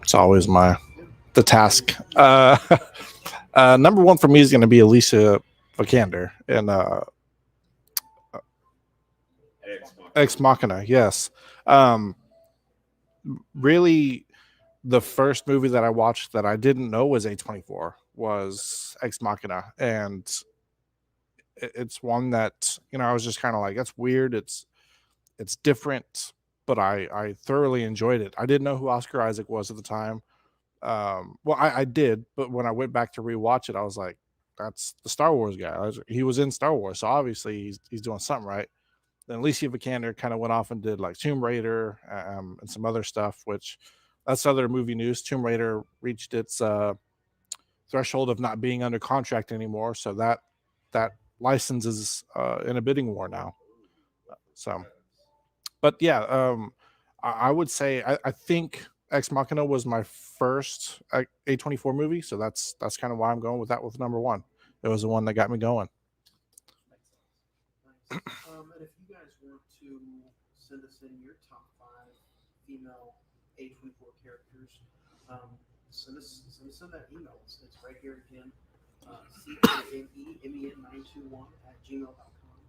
It's always the task. Number one for me is going to be Alicia Vikander in Ex Machina. Yes. Really, the first movie that I watched that I didn't know was A24 was Ex Machina, and it's one that I was just kind of like, that's weird. It's different, but I thoroughly enjoyed it. I didn't know who Oscar Isaac was at the time. Well, I did, but when I went back to rewatch it, I was like, that's the Star Wars guy. He was in Star Wars, so obviously he's doing something right. Then Alicia Vikander kind of went off and did like Tomb Raider and some other stuff, which that's other movie news. Tomb Raider reached its threshold of not being under contract anymore, so that license is in a bidding war now. So, but yeah, I would say I think Ex Machina was my first A24 movie, so that's kind of why I'm going with that with number one. It was the one that got me going. And if you guys want to send us in your top 5 female A24 characters, send us in that email. It's right here again, CINE-MEN921@gmail.com.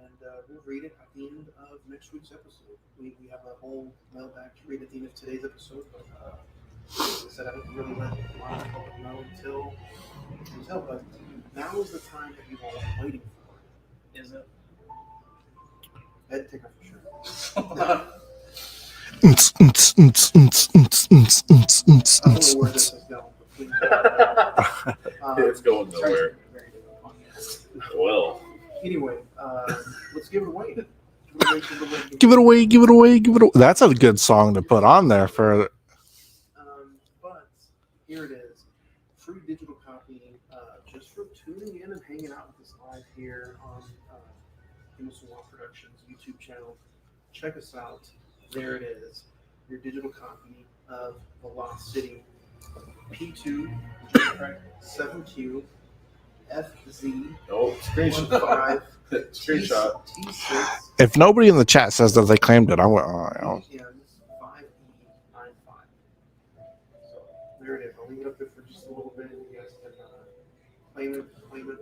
And we'll read it at the end of next week's episode. We have a whole mailbag to read at the end of today's episode, but like I said, I don't really let a lot of people know until, but now is the time that you've all been waiting for. Is it? Ed, take off your shirt. I don't know where this is going, but please It's going nowhere. Well. Anyway, let's give it away. Give it away, give it away, give it away. That's a good song to put on there for. But here it is, free digital copy, just for tuning in and hanging out with us live here on Emerson Law Productions YouTube channel. Check us out. There it is, your digital copy of The Lost City, P2, 7Q, FZ, Screenshot. Screenshot. T6. If nobody in the chat says that they claimed it, I went. Oh, Yeah, this 5E95. So there it is. I'll leave it up there for just a little bit. You guys can claim it.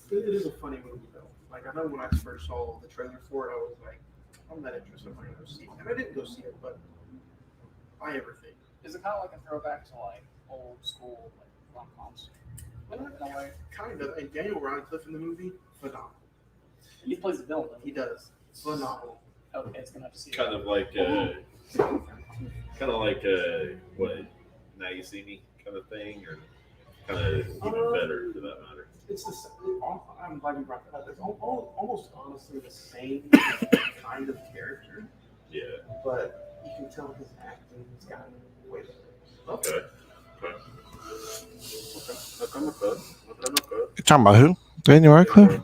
It is a funny movie though. Like I know when I first saw the trailer for it, I was like, I'm not interested. I'm not gonna go see it, and I didn't go see it, but buy everything. Is it kind of like a throwback to like old school like rom-coms? In a way. Kind of. And Daniel Radcliffe in the movie, phenomenal. He plays the villain. He does. Phenomenal. Okay, it's gonna have to see. Kind of like, what? Now you see me, kind of thing, or kind of even better for that matter. It's the same. I'm glad you brought that up. It's almost honestly the same kind of character, Yeah. but you can tell his acting's gotten way better. Okay. you're talking about who? Daniel Radcliffe?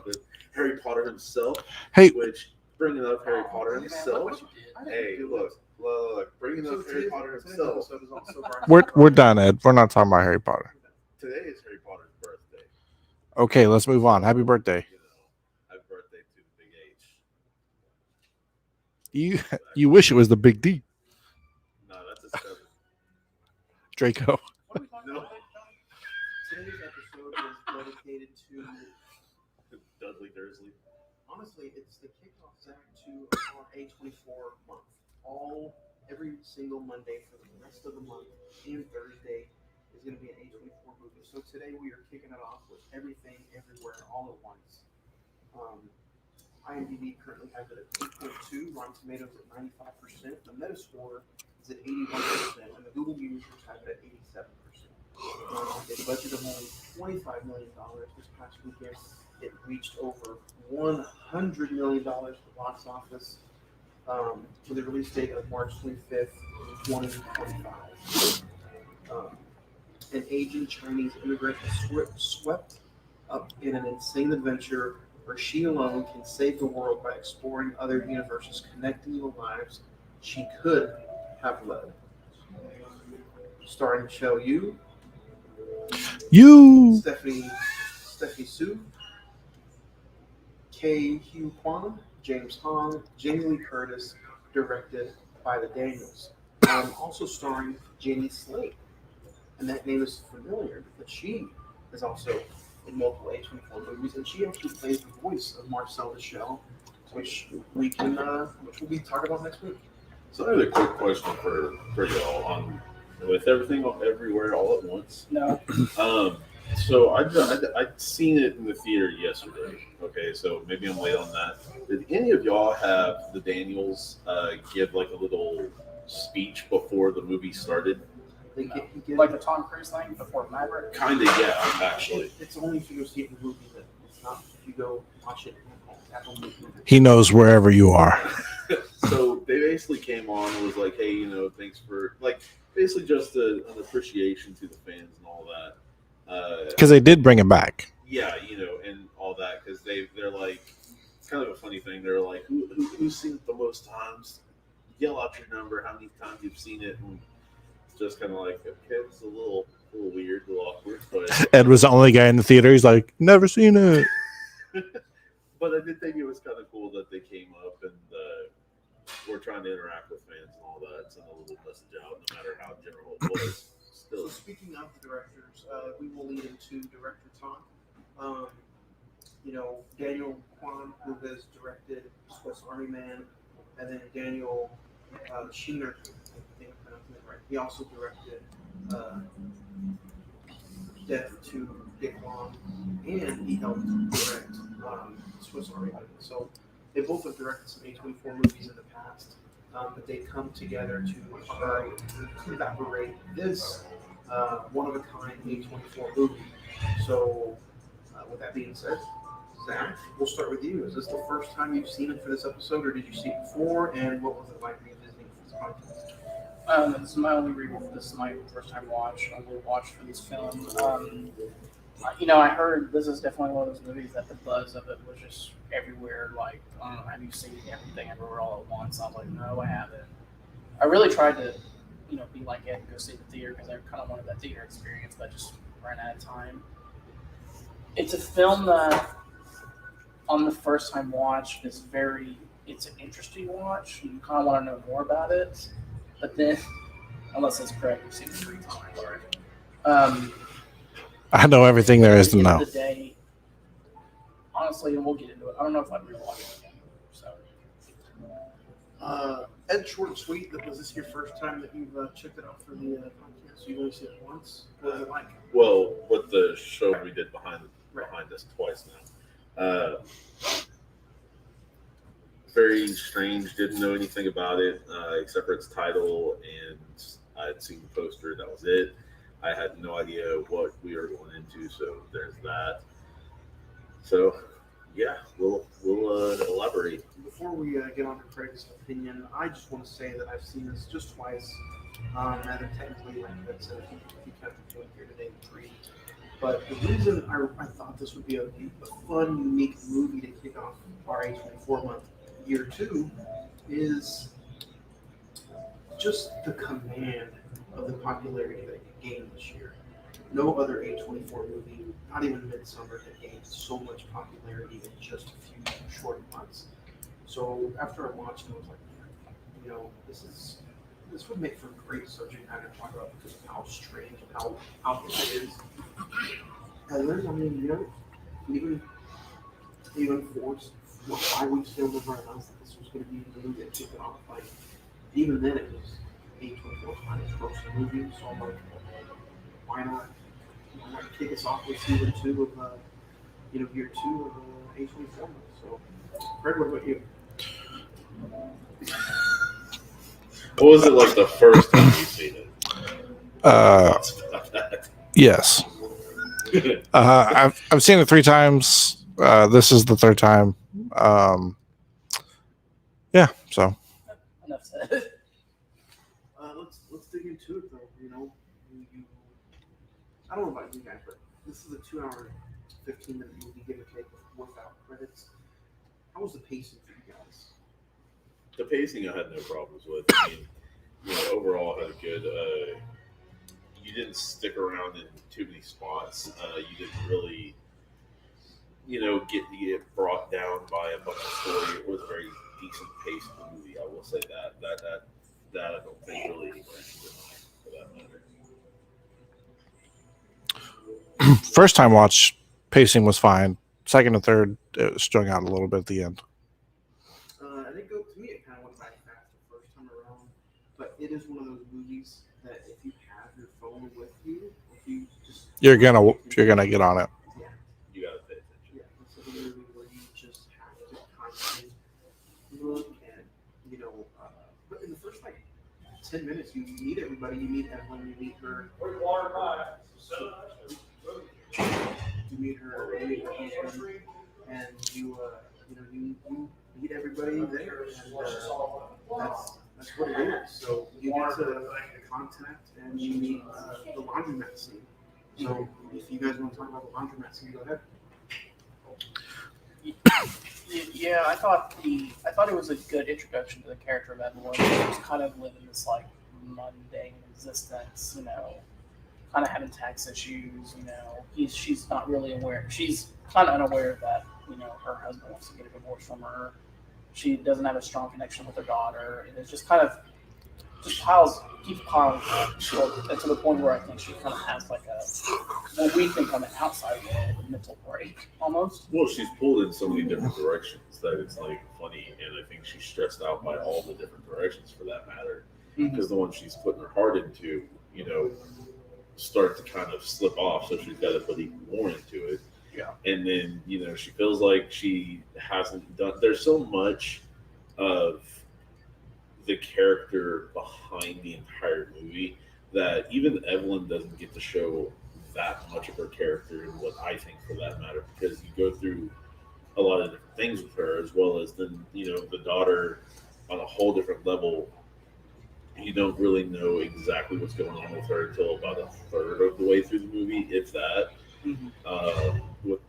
Harry Potter himself. Hey, Which, bringing up Harry Potter Look himself. what you did. Hey, look, bringing up Harry Potter himself. we're done, Ed. We're not talking about Harry Potter. Today is Harry Potter's birthday. Okay, let's move on. Happy birthday. Happy birthday to Big H. You wish it was the Big D, No, that's his cousin. Draco. What are we talking No. about? Today's episode is dedicated to, Dudley Dursley. honestly, it's the kickoff, Zach, to our A24 month. Every single Monday for the rest of the month and Thursday is going to be an A24 movie. So today we are kicking it off with Everything, Everywhere, All at Once. IMDb currently has it at 8.2, Rotten Tomatoes at 95%, the Metascore is at 81%, and the Google users have it at 87%. A budget of only $25 million this past weekend. It reached over $100 million at the box office with a release date of March 25th, 2025. An Asian Chinese immigrant is swept up in an insane adventure where she alone can save the world by exploring other universes, connecting the lives she could have led. Starring Michelle Yeoh, Stephanie Su, Kei Hugh Kwan, James Hong, Jamie Lee Curtis, directed by the Daniels. Also starring Jenny Slate, and that name is familiar, but she is also in multiple A24 movies, and she actually plays the voice of Marcel Michel, which we'll be talking about next week. So I have a quick question for y'all on with Everything Everywhere All at Once. No. So I'd seen it in the theater yesterday. Okay, so maybe I'm late on that. Did any of y'all have the Daniels give like a little speech before the movie started? Like the Tom Cruise thing before Maverick? Kind of, yeah, actually. It's only if you go see it in the movie, that it's not if you go watch it at home. He knows wherever you are. So they basically came on and was like, hey, thanks for, like, basically just an appreciation to the fans and all that. Because they did bring him back. Yeah, and all that, because they're like, it's kind of a funny thing. They're like, who's seen it the most times? Yell out your number, how many times you've seen it, and it's just kind of like, okay, it's a little weird, a little awkward, but Ed was the only guy in the theater. He's like, never seen it. But I did think it was kind of cool that they came up and were trying to interact with fans and all that, send a little message out, no matter how general it was. So speaking of the directors, we will lead into director talk. Daniel Kwan, who has directed Swiss Army Man, and then Daniel Schindler, I think I'm pronouncing it right. He also directed Death to Dick Long, and he helped direct Swiss Army Man. So they both have directed some A24 movies in the past, but they come together to collaborate this one-of-a-kind A24 movie. So with that being said, Zach, we'll start with you. Is this the first time you've seen it for this episode, or did you see it before? And what was it like revisiting for this podcast? This is my this is my first time watch. Only watch for this film. I heard this is definitely one of those movies that the buzz of it was just everywhere. Like, I don't know, have you seen everything everywhere all at once? I was like, no, I haven't. I really tried to, be like Ed and go see the theater because I kind of wanted that theater experience, but I just ran out of time. It's a film that, on the first time watch, it's an interesting watch. You kind of want to know more about it, but then, unless it's correct, you've seen it 3 times already. I know everything there is to know. At the end of the day, honestly, and we'll get into it. I don't know if I'd rewatch it again. So, Ed, short and sweet. Was this your first time that you've checked it out for the podcast? You've only seen it once. What was it like? Well, with the show we did behind us twice now. Very strange. Didn't know anything about it except for its title, and I had seen the poster. That was it. I had no idea what we were going into, so there's that. So, yeah, we'll elaborate. Before we get on to Craig's opinion, I just want to say that I've seen this just twice. Rather technically, like I said, if you count the point here today, 3. But the reason I thought this would be a fun, unique movie to kick off our A24 month year 2 is just the command of the popularity that it gained this year. No other A24 movie, not even Midsommar, had gained so much popularity in just a few short months. So after I watched it, I was like, this would make for a great subject matter to talk about because of how strange and how out there it is. And then, even 5 weeks ago, whenever I announced that this was going to be the movie that kicked it off, like, even then it was A24's finest grossing movie, so I'm like, why not kick us off with season 2 of, year 2 of A24. So, Fred, what about you? What was it like the first time you seen it? Yes. I've seen it 3 times. This is the 3rd time. Yeah, so. enough said. Let's dig into it though. I don't know about you guys, but this is a 2-hour, 15-minute movie, give or take, without credits. How was the pacing for you guys? The pacing I had no problems with. I mean, overall I had a good. You didn't stick around in too many spots. You didn't really, get brought down by a bunch of story. It was a very decent paced movie. I will say that. That I don't think really for that matter. First time watch, pacing was fine. Second and third, it was strung out a little bit at the end. I think to me it kind of went back fast the first time around, but it is one of those movies that if you have your phone with you, if you just You're gonna get on it. Yeah, You gotta pay attention. yeah, it's a movie where you just have to constantly look and but in the first 10 minutes you meet everybody. You meet Evelyn, you meet her. You meet her husband, and you meet everybody there, and that's what it is. So you get to contact and you meet the laundromat scene. So if you guys want to talk about the laundromat scene, go ahead. Yeah, I thought it was a good introduction to the character of Evelyn. She was kind of living this mundane existence, kind of having tax issues. She's not really aware. She's kind of unaware that her husband wants to get a divorce from her. She doesn't have a strong connection with her daughter, and it's just kind of keeps piling up to the point where I think she kind of has what we think on the outside world, a mental break almost. Well, she's pulled in so many different directions that it's funny, and I think she's stressed out by all the different directions for that matter. Because the one she's putting her heart into, start to kind of slip off, so she's got to put even more into it. Yeah. And then, she feels like she hasn't done. There's so much of the character behind the entire movie that even Evelyn doesn't get to show that much of her character, and what I think for that matter, because you go through a lot of different things with her, as well as then the daughter on a whole different level. You don't really know exactly what's going on with her until about a third of the way through the movie, if that. Mm-hmm. With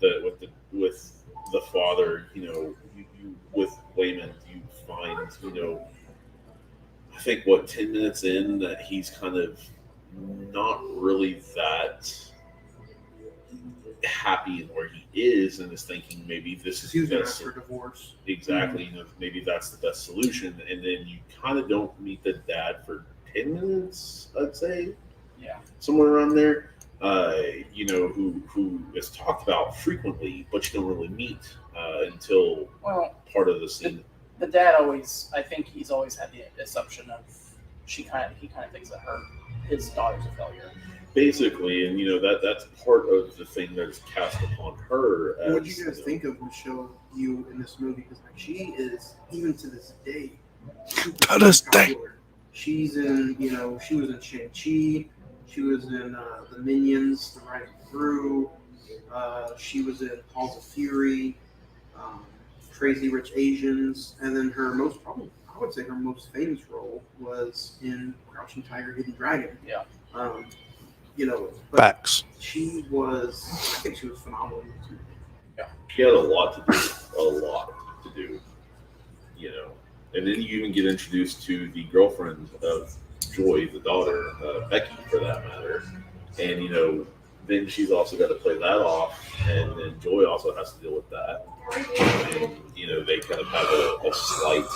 the father, you with Wayman, you find, I think 10 minutes in that he's kind of not really that happy in where he is, and is thinking maybe this is He was the going best. after divorce. Exactly, maybe that's the best solution, and then you kind of don't meet the dad for 10 minutes, I'd say, Yeah. somewhere around there. Who is talked about frequently, but you don't really meet until part of the scene. The dad always, I think he's always had the assumption of he kind of thinks that his daughter's a failure. Basically, and that's part of the thing that's cast upon her. What do you guys think of Michelle Yeoh in this movie? Because she is, even to this day, To this day. popular. She's in, she was in Shang-Chi. She was in The Minions, The Riding Through. She was in Halls of Fury, Crazy Rich Asians, and then her most famous role was in Crouching Tiger, Hidden Dragon. Yeah. But Facts. I think she was phenomenal in this movie. Yeah. She had a lot to do, and then you even get introduced to the girlfriend of Joy, the daughter, Becky, for that matter, and then she's also got to play that off, and then Joy also has to deal with that, and they kind of have a slight,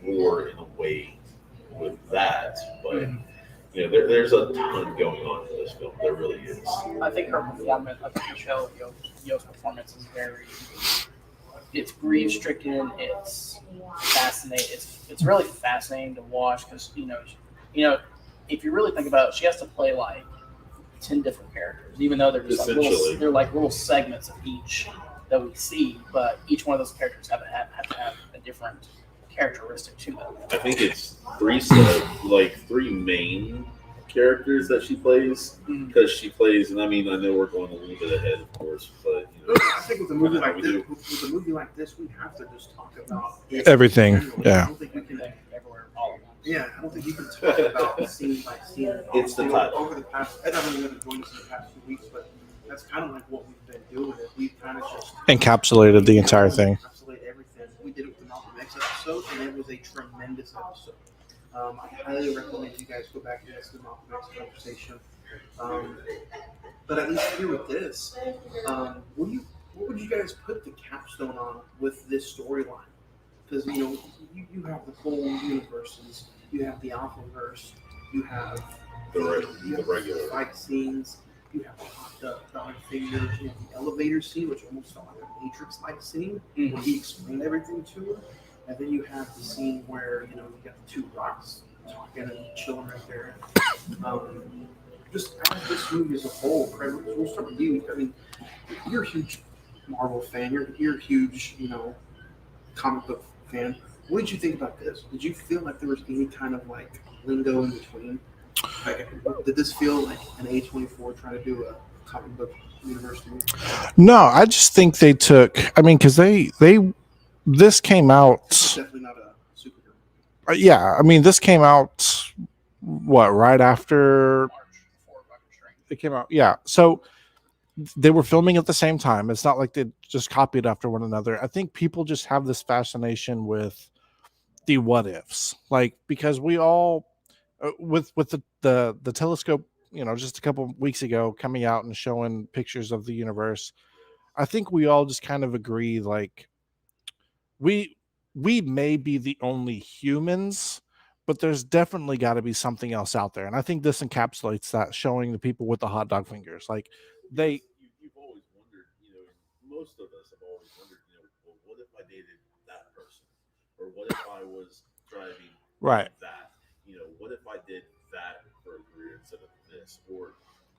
war in a way with that, but there's a ton going on in this film. There really is. I think her performance, Michelle Yeoh's performance is it's grief-stricken. It's fascinating. It's really fascinating to watch because if you really think about it, she has to play like 10 different characters, even though they're just like little segments of each that we see. But each one of those characters have to have a different characteristic to them. I think it's three main characters that she plays, because she plays, and I know we're going a little bit ahead, of course, but I think with a movie like this, we have to just talk about Everything. I Yeah. don't think we can. Everywhere, all at once. Yeah, I don't think you can talk about scene by scene. It's the title. Over the past, I haven't even been doing this in the past few weeks, but that's kind of like what we've been doing. We've kind of just Encapsulated the entire thing. Encapsulate everything. We did it with the Malcolm X episode, and it was a tremendous episode. I highly recommend you guys go back and listen to the Malcolm X conversation. But at least here with this, what would you guys put the capstone on with this storyline? Because you have the whole universes, you have the Alphaverse, you have the regular fight scenes, you have the hot dog figures, you have the elevator scene, which almost felt like a Matrix-like scene, where he explained everything to her. And then you have the scene where you got the two rocks talking and chilling right there. Just as this movie as a whole, Craig, we'll start with you. You're a huge Marvel fan. You're a huge, comic book fan. What did you think about this? Did you feel like there was any kind of like lingo in between? Like, did this feel like an A24 trying to do a comic book universe movie? No, I just think they took. Because this came out. It's definitely not a superhero. Yeah, this came out right after it came out. Yeah, so they were filming at the same time. It's not like they just copied after one another. I think people just have this fascination with the what ifs, because we all with the telescope, just a couple weeks ago coming out and showing pictures of the universe. I think we all just kind of agree, we may be the only humans, but there's definitely got to be something else out there. And I think this encapsulates that, showing the people with the hot dog fingers. You've always wondered, most of us have always wondered, well, what if I dated that person? Or what if I was driving right. that? What if I did that for a career instead of this? Or,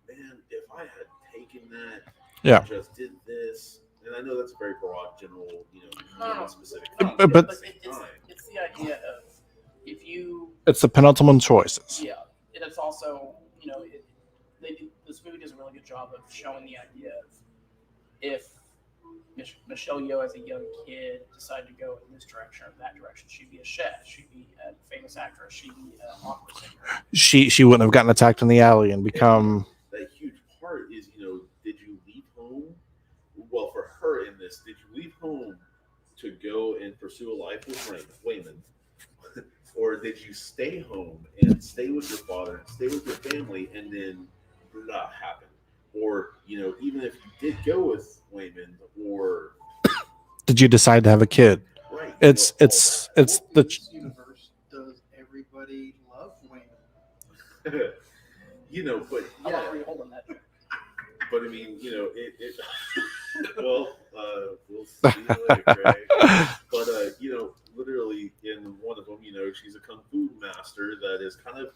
man, if I had taken that and just did this. And I know that's a very broad, general, specific. But it's the idea of if you. It's the penultimate choices. Yeah, and it's also this movie does a really good job of showing the idea of if Michelle Yeoh as a young kid decided to go in this direction or that direction. She'd be a chef. She'd be a famous actress. She'd be an opera singer. She wouldn't have gotten attacked in the alley and become. That huge part is, did you leave home? Well, for her in this, did you leave home to go and pursue a life with Wayman? Or did you stay home and stay with your father and stay with your family and then not happen? Or, even if you did go with Wayman, or did you decide to have a kid? Right. It's the universe. Does everybody love Wayman? But How yeah. long were you holding that? But I mean, it well, we'll see later, Greg. But literally in one of them, she's a kung fu master that is kind of,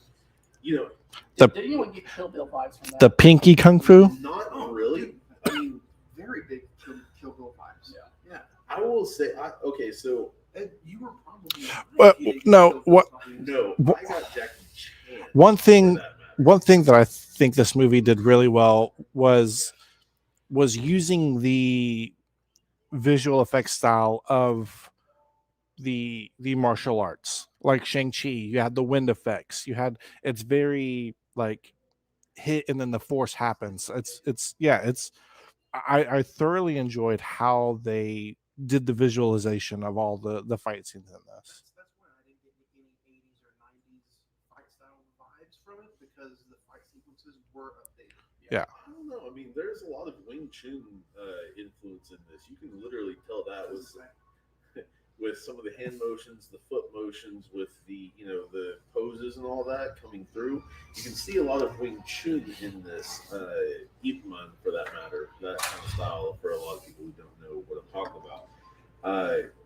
Did anyone get Kill Bill vibes from that? the pinky kung fu. not really. I mean, Very big Kill Bill vibes. Yeah. I will say, okay, so Ed, you were probably. No, what? no, I got Jackie Chan. One thing for that matter. One thing that I think this movie did really well was using the visual effects style of the martial arts, like Shang-Chi. You had the wind effects. It's very like hit and then the force happens. I thoroughly enjoyed how they did the visualization of all the fight scenes in this. That's why I didn't get any 80s or 90s fight style vibes from it, because the fight sequences were updated. Yeah. I don't know. I mean, there's a lot of Wing Chun influence in this. You can literally tell that with some of the hand motions, the foot motions, with the the poses and all that coming through. You can see a lot of Wing Chun in this. Ip Man, for that matter, that kind of style for a lot of people who don't know what I'm talking about.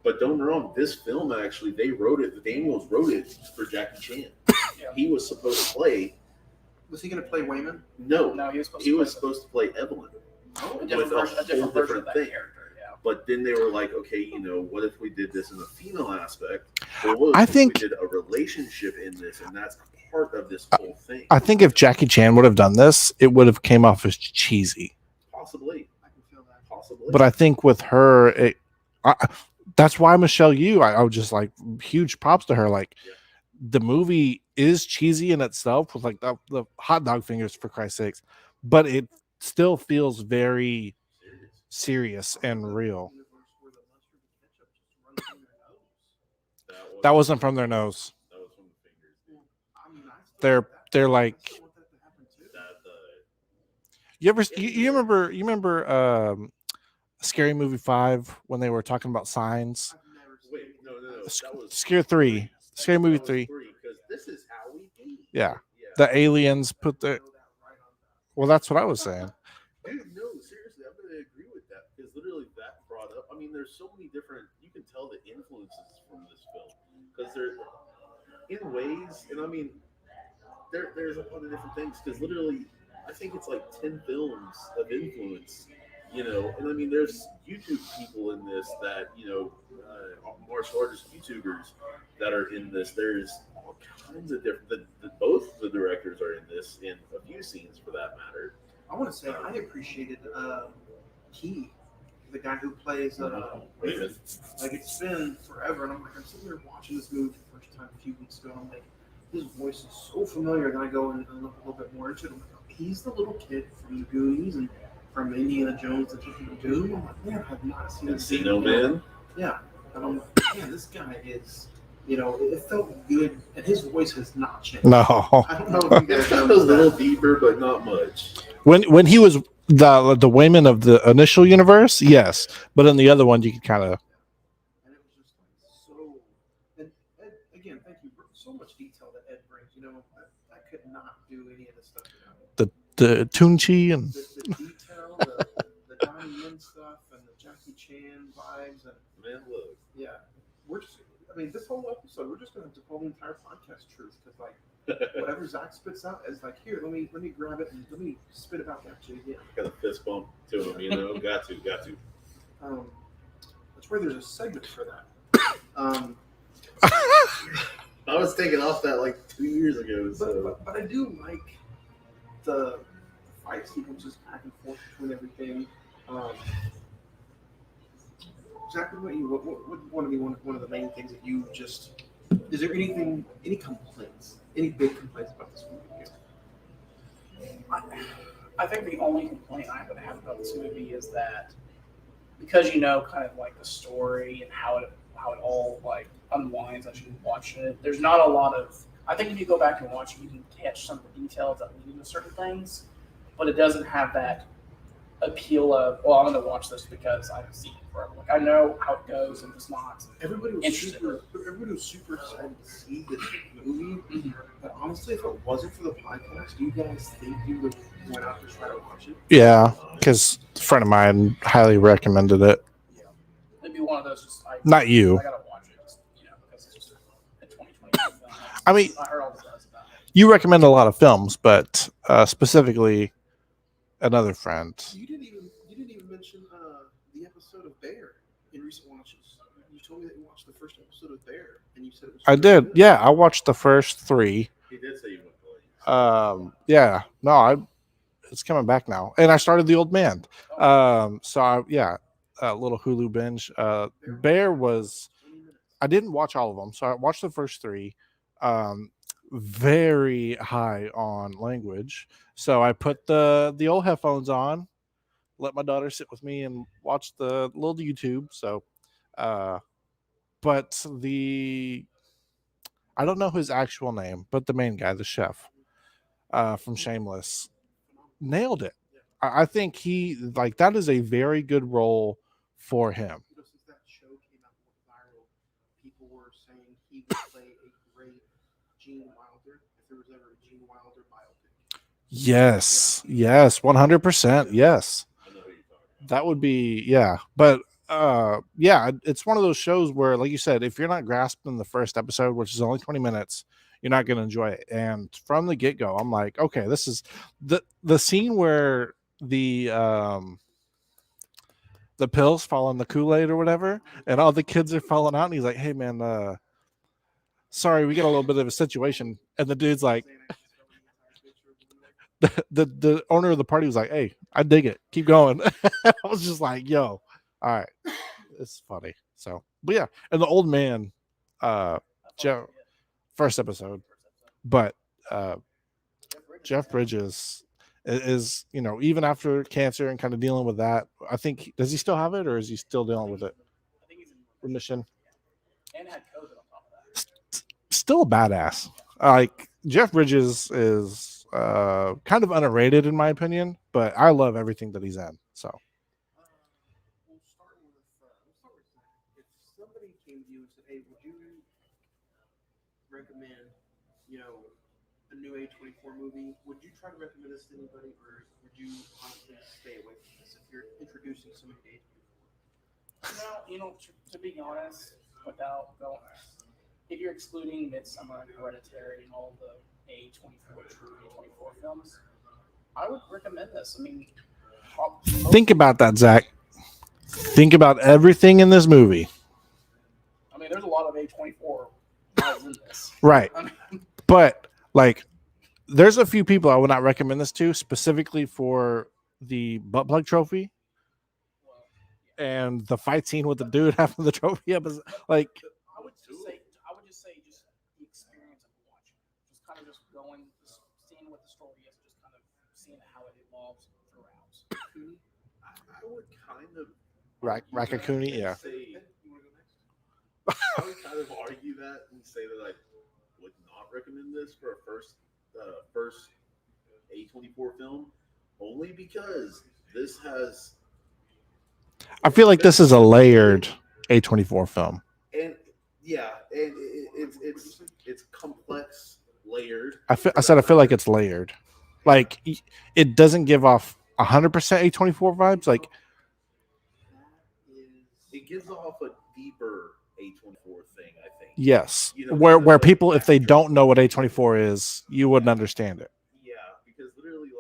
But don't get me wrong, this film actually the Daniels wrote it for Jackie Chan. Yeah. He was supposed to play. Was he going to play Wayman? No, No, he he was supposed to play Evelyn. Oh, a with different version of that different thing. character. Yeah. But then they were like, okay, what if we did this in a female aspect? Or what I if think- we did a relationship in this, and that's part of this whole thing? I think if Jackie Chan would have done this, it would have came off as cheesy. Possibly. I can feel that. Possibly. But I think with her, that's why Michelle Yeoh, I was just like, huge props to her. Like, Yeah. the movie is cheesy in itself with like the hot dog fingers, for Christ's sakes, but it still feels very serious and real. That wasn't from their nose. That was from the fingers. They're like, That, you remember Scary Movie 5 when they were talking about signs? wait, no. That was Scare 3. Scary Movie 3. Because this is how we do. Yeah. The aliens put their. Well, that's what I was saying. Dude, no, seriously, I'm going to agree with that, because literally that brought up. I mean, there's so many different. You can tell the influences from this film, because they're in ways, and I mean, there's a lot of different things. Because literally, I think it's like 10 films of influence. And I mean, there's YouTube people in this that martial artist YouTubers that are in this. There's all kinds of different. Both the directors are in this, in a few scenes for that matter. I want to say I appreciated Key, the guy who plays Raven. Like, it's been forever, and I'm sitting there watching this movie for the first time a few weeks ago, and I'm like, his voice is so familiar. Then I go and look a little bit more into it. I'm like, oh, he's the little kid from the Goonies and from Indiana Jones and Temple of Doom. I'm like, man, I have not seen this. CINE-Men. Yeah, and I'm like, man, this guy is. It felt good, and his voice has not changed. No. I don't know if you guys It noticed was a little that. deeper, but not much. When he was the Wayman of the initial universe, yes, but in the other one, you could kind of. And it was just like so. And Ed, again, thank you for so much detail that Ed brings. I could not do any of this stuff without The Tunchi and the detail, the Donnie Yen stuff, and the Jackie Chan vibes, and Man, look. yeah, we're just. I mean, this whole episode, we're just going to have to call the entire podcast truth, because like whatever Zach spits out is like, here, let me grab it and let me spit it back at you again. Got a fist bump to him, got to. That's where there's a segment for that. I was taking off that like 2 years ago. So But I do like the fight sequences back and forth between everything. Zach, what about you? What would want to be one of the main things that you just? Is there any complaints, any big complaints about this movie? I think the only complaint I would have about this movie is that because you know kind of like the story and how it all like unwinds as you watch it. There's not a lot of. I think if you go back and watch it, you can catch some of the details that lead to certain things, but it doesn't have that appeal of. Well, I'm going to watch this because I haven't seen it forever. Like I know how it goes, and it's not. Everybody was super excited to see this movie. Mhm. But honestly, if it wasn't for the podcast, do you guys think you would went out to try to watch it? Yeah, because a friend of mine highly recommended it. Yeah, it'd be one of those. Not you. I gotta watch it, just, because it's just a 2020 film. I mean, I heard all the buzz about it. You recommend a lot of films, but specifically another friend. You didn't even mention the episode of Bear in recent watches. You told me that you watched the first episode of Bear, and you said it was. I did. Good. Yeah, I watched the first 3. He did say you went to Yeah. No, it's coming back now, and I started The Old Man. A little Hulu binge. Bear was. I didn't watch all of them, so I watched the first 3. Very high on language, so I put the old headphones on, let my daughter sit with me, and watch the little YouTube. So, but I don't know his actual name, but the main guy, the chef, from Shameless, nailed it. I think that is a very good role for him. Since that show came out viral, people were saying he would play a great Gene Wilder if there was ever a Gene Wilder biopic. Yes, 100%. Yes, that would be But it's one of those shows where, like you said, if you're not grasping the first episode, which is only 20 minutes, you're not going to enjoy it. And from the get-go, I'm like, okay, this is the scene where the pills fall in the Kool-Aid or whatever, and all the kids are falling out, and he's like, hey man, sorry, we got a little bit of a situation. And the dude's like, the owner of the party was like, hey, I dig it, keep going. I was just like, yo, all right, it's funny. So, but yeah, and the old man, Joe, first episode, but Jeff Bridges is, even after cancer and kind of dealing with that, I think, does he still have it, or is he still dealing with it? I think he's in Remission. and had COVID on top of that. Still a badass. Like, Jeff Bridges is kind of underrated in my opinion, but I love everything that he's in. So We'll start with if somebody came to you and said, hey, would you recommend, a new A24 movie? Would you try to recommend this to anybody, or would you honestly stay away from this if you're introducing somebody to A24? To be honest, without going, if you're excluding Midsummer and Hereditary and all the true A24 films, I would recommend this. I mean, think about that, Zach. Think about everything in this movie. I mean, there's a lot of A24 vibes in this. Right. But, there's a few people I would not recommend this to, specifically for the butt plug trophy and the fight scene with the dude having the trophy up. Is I would just say the experience of watching, just kind of just going, seeing what the story is, just kind of seeing how it evolves throughout. I would kind of Rakakuni, yeah. I would kind of argue that and say that I would not recommend this for a first A24 film, only because this has. I feel like this is a layered A24 film. And it's complex, layered. I feel like it's layered. Like, it doesn't give off 100% A24 vibes. Like, it gives off a deeper A24 thing, I think. Yes, where people, if they don't know what A24 is, you wouldn't understand it. Yeah, because literally,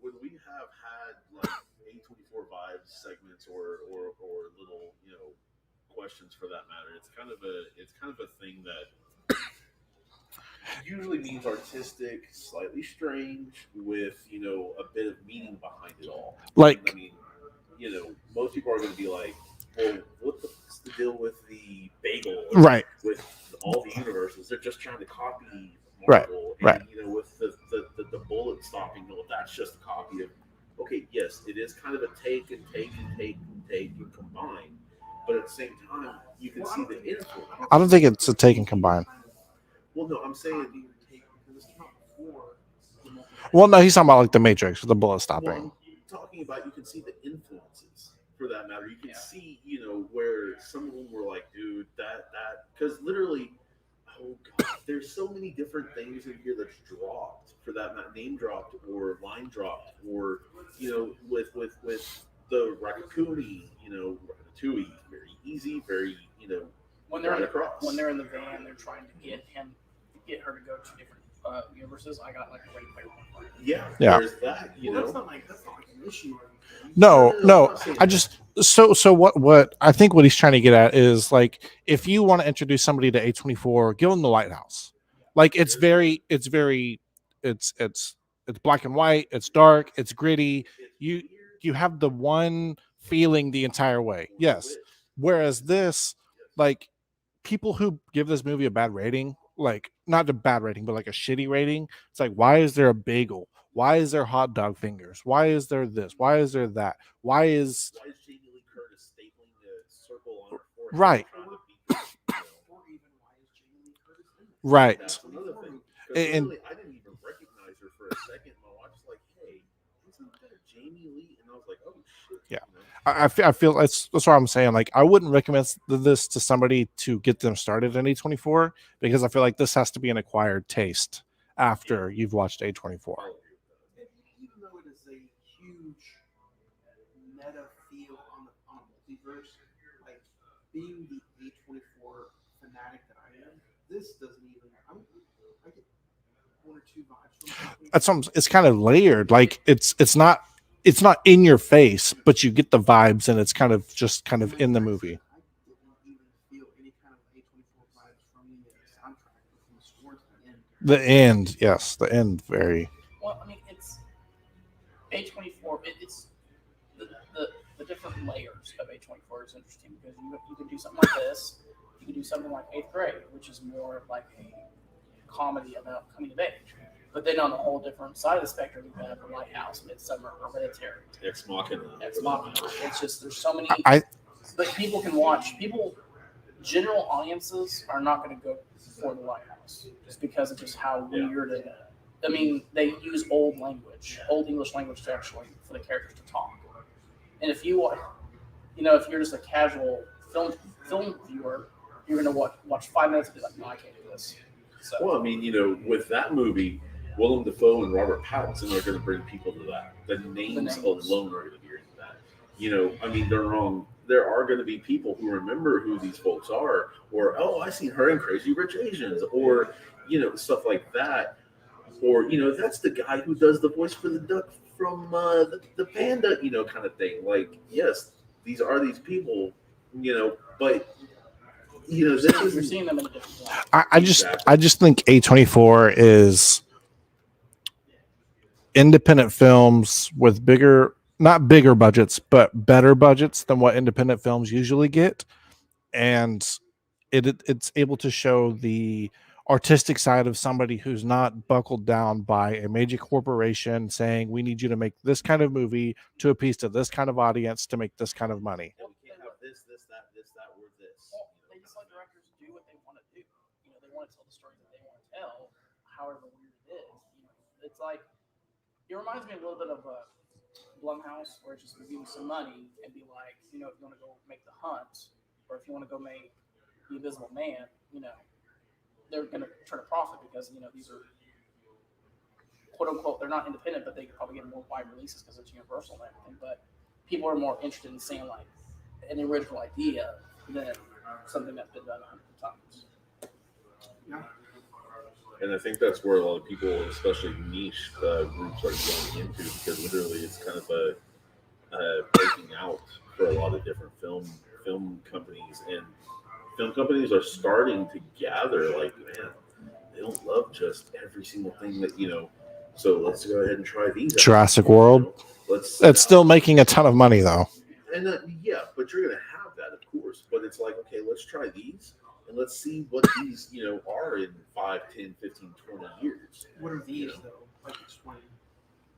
when we have had A24 vibes segments or little questions for that matter, it's kind of a thing that usually means artistic, slightly strange, with a bit of meaning behind it all. Most people are going to be like, well, what the fuck's the deal with the bagel? Right. With all the universes, they're just trying to copy Right, Marvel. right. And, with the bullet stopping, that's just a copy of. Okay, yes, it is kind of a take and combine, but at the same time, you can see the influence. I don't think it's a take and combine. Well, no, I'm saying. Well, no, he's talking about like the Matrix with the bullet Well, stopping. I'm talking about you can see the influences for that matter. You can see, where some of them were like, dude, that, because literally, oh god, there's so many different things in here that's dropped for that name dropped or line dropped or with the Ratatouille, Ratatouille, very easy, very When they're right across. when they're in the van, they're trying to get her to go to different universes. I got like a Ready Player One. Yeah. There's that. That's not like an issue. No. I just so what I think what he's trying to get at is like if you want to introduce somebody to A24, give them the Lighthouse. Like it's black and white, it's dark, it's gritty. You have the one feeling the entire way. Yes. Whereas this, like people who give this movie a bad rating, like not a bad rating, but like a shitty rating, it's like, why is there a bagel? Why is there hot dog fingers? Why is there this? Why is there that? Why is Jamie Lee Curtis stapling the circle on her forehead? Right. Right. That's another thing. And I didn't even recognize her for a second. My wife was like, "Hey, isn't that Jamie Lee?" And I was like, "Oh shit." Yeah. I feel that's what I'm saying. Like, I wouldn't recommend this to somebody to get them started in A24 because I feel like this has to be an acquired taste after you've watched A24. Even though it is a huge meta feel on the multiverse, like being the A24 fanatic that I am, this doesn't even. I get one or two vibes from That's something. It's kind of layered. Like it's not in your face, but you get the vibes, and it's kind of in the movie. I didn't even feel any kind of A24 vibes from the soundtrack, from the score to the end. The end, yes, the end. Very. Well, I mean, it's A24. It's the different layers of A24 is interesting because you can do something like this. You can do something like Eighth Grade, which is more like a comedy about coming of age. But then on the whole different side of the spectrum, you have The Lighthouse, Midsummer, Hereditary, Ex Machina. It's just there's so many. But people can watch. General audiences are not going to go for The Lighthouse just because of just how weird it is. I mean, they use old English language to actually for the characters to talk. And if you if you're just a casual film viewer, you're going to watch 5 minutes and be like, no, I can't do this. So, well, I mean, with that movie, Willem Dafoe and Robert Pattinson are going to bring people to that. The names alone are going to be into that. I mean, they're wrong. There are going to be people who remember who these folks are, or I seen her in Crazy Rich Asians, or stuff like that, or that's the guy who does the voice for the duck from the panda, kind of thing. Like, yes, these are these people, but. You're seeing them in a different way. I just think A24 is independent films with not bigger budgets, but better budgets than what independent films usually get, and it's able to show the artistic side of somebody who's not buckled down by a major corporation saying we need you to make this kind of movie to appease to this kind of audience to make this kind of money. They just let directors do what they want to do. They want to tell the story that they want to tell, however weird it is. It's like it reminds me a little bit of Blumhouse, where it's just give you some money and be like, if you want to go make The Hunt, or if you want to go make The Invisible Man, they're going to turn a profit because these are quote unquote they're not independent, but they could probably get more wide releases because it's Universal and everything. But people are more interested in seeing like an original idea than something that's been done 100 times. Yeah. And I think that's where a lot of people, especially niche groups, are going into because literally it's kind of a breaking out for a lot of different film companies, and film companies are starting to gather. Like, man, they don't love just every single thing that So let's go ahead and try these. Jurassic World. It's still making a ton of money though. And but you're gonna have that, of course. But it's like, okay, let's try these and let's see what these, are in 5, 10, 15, 20 years. What are these though? Like explain.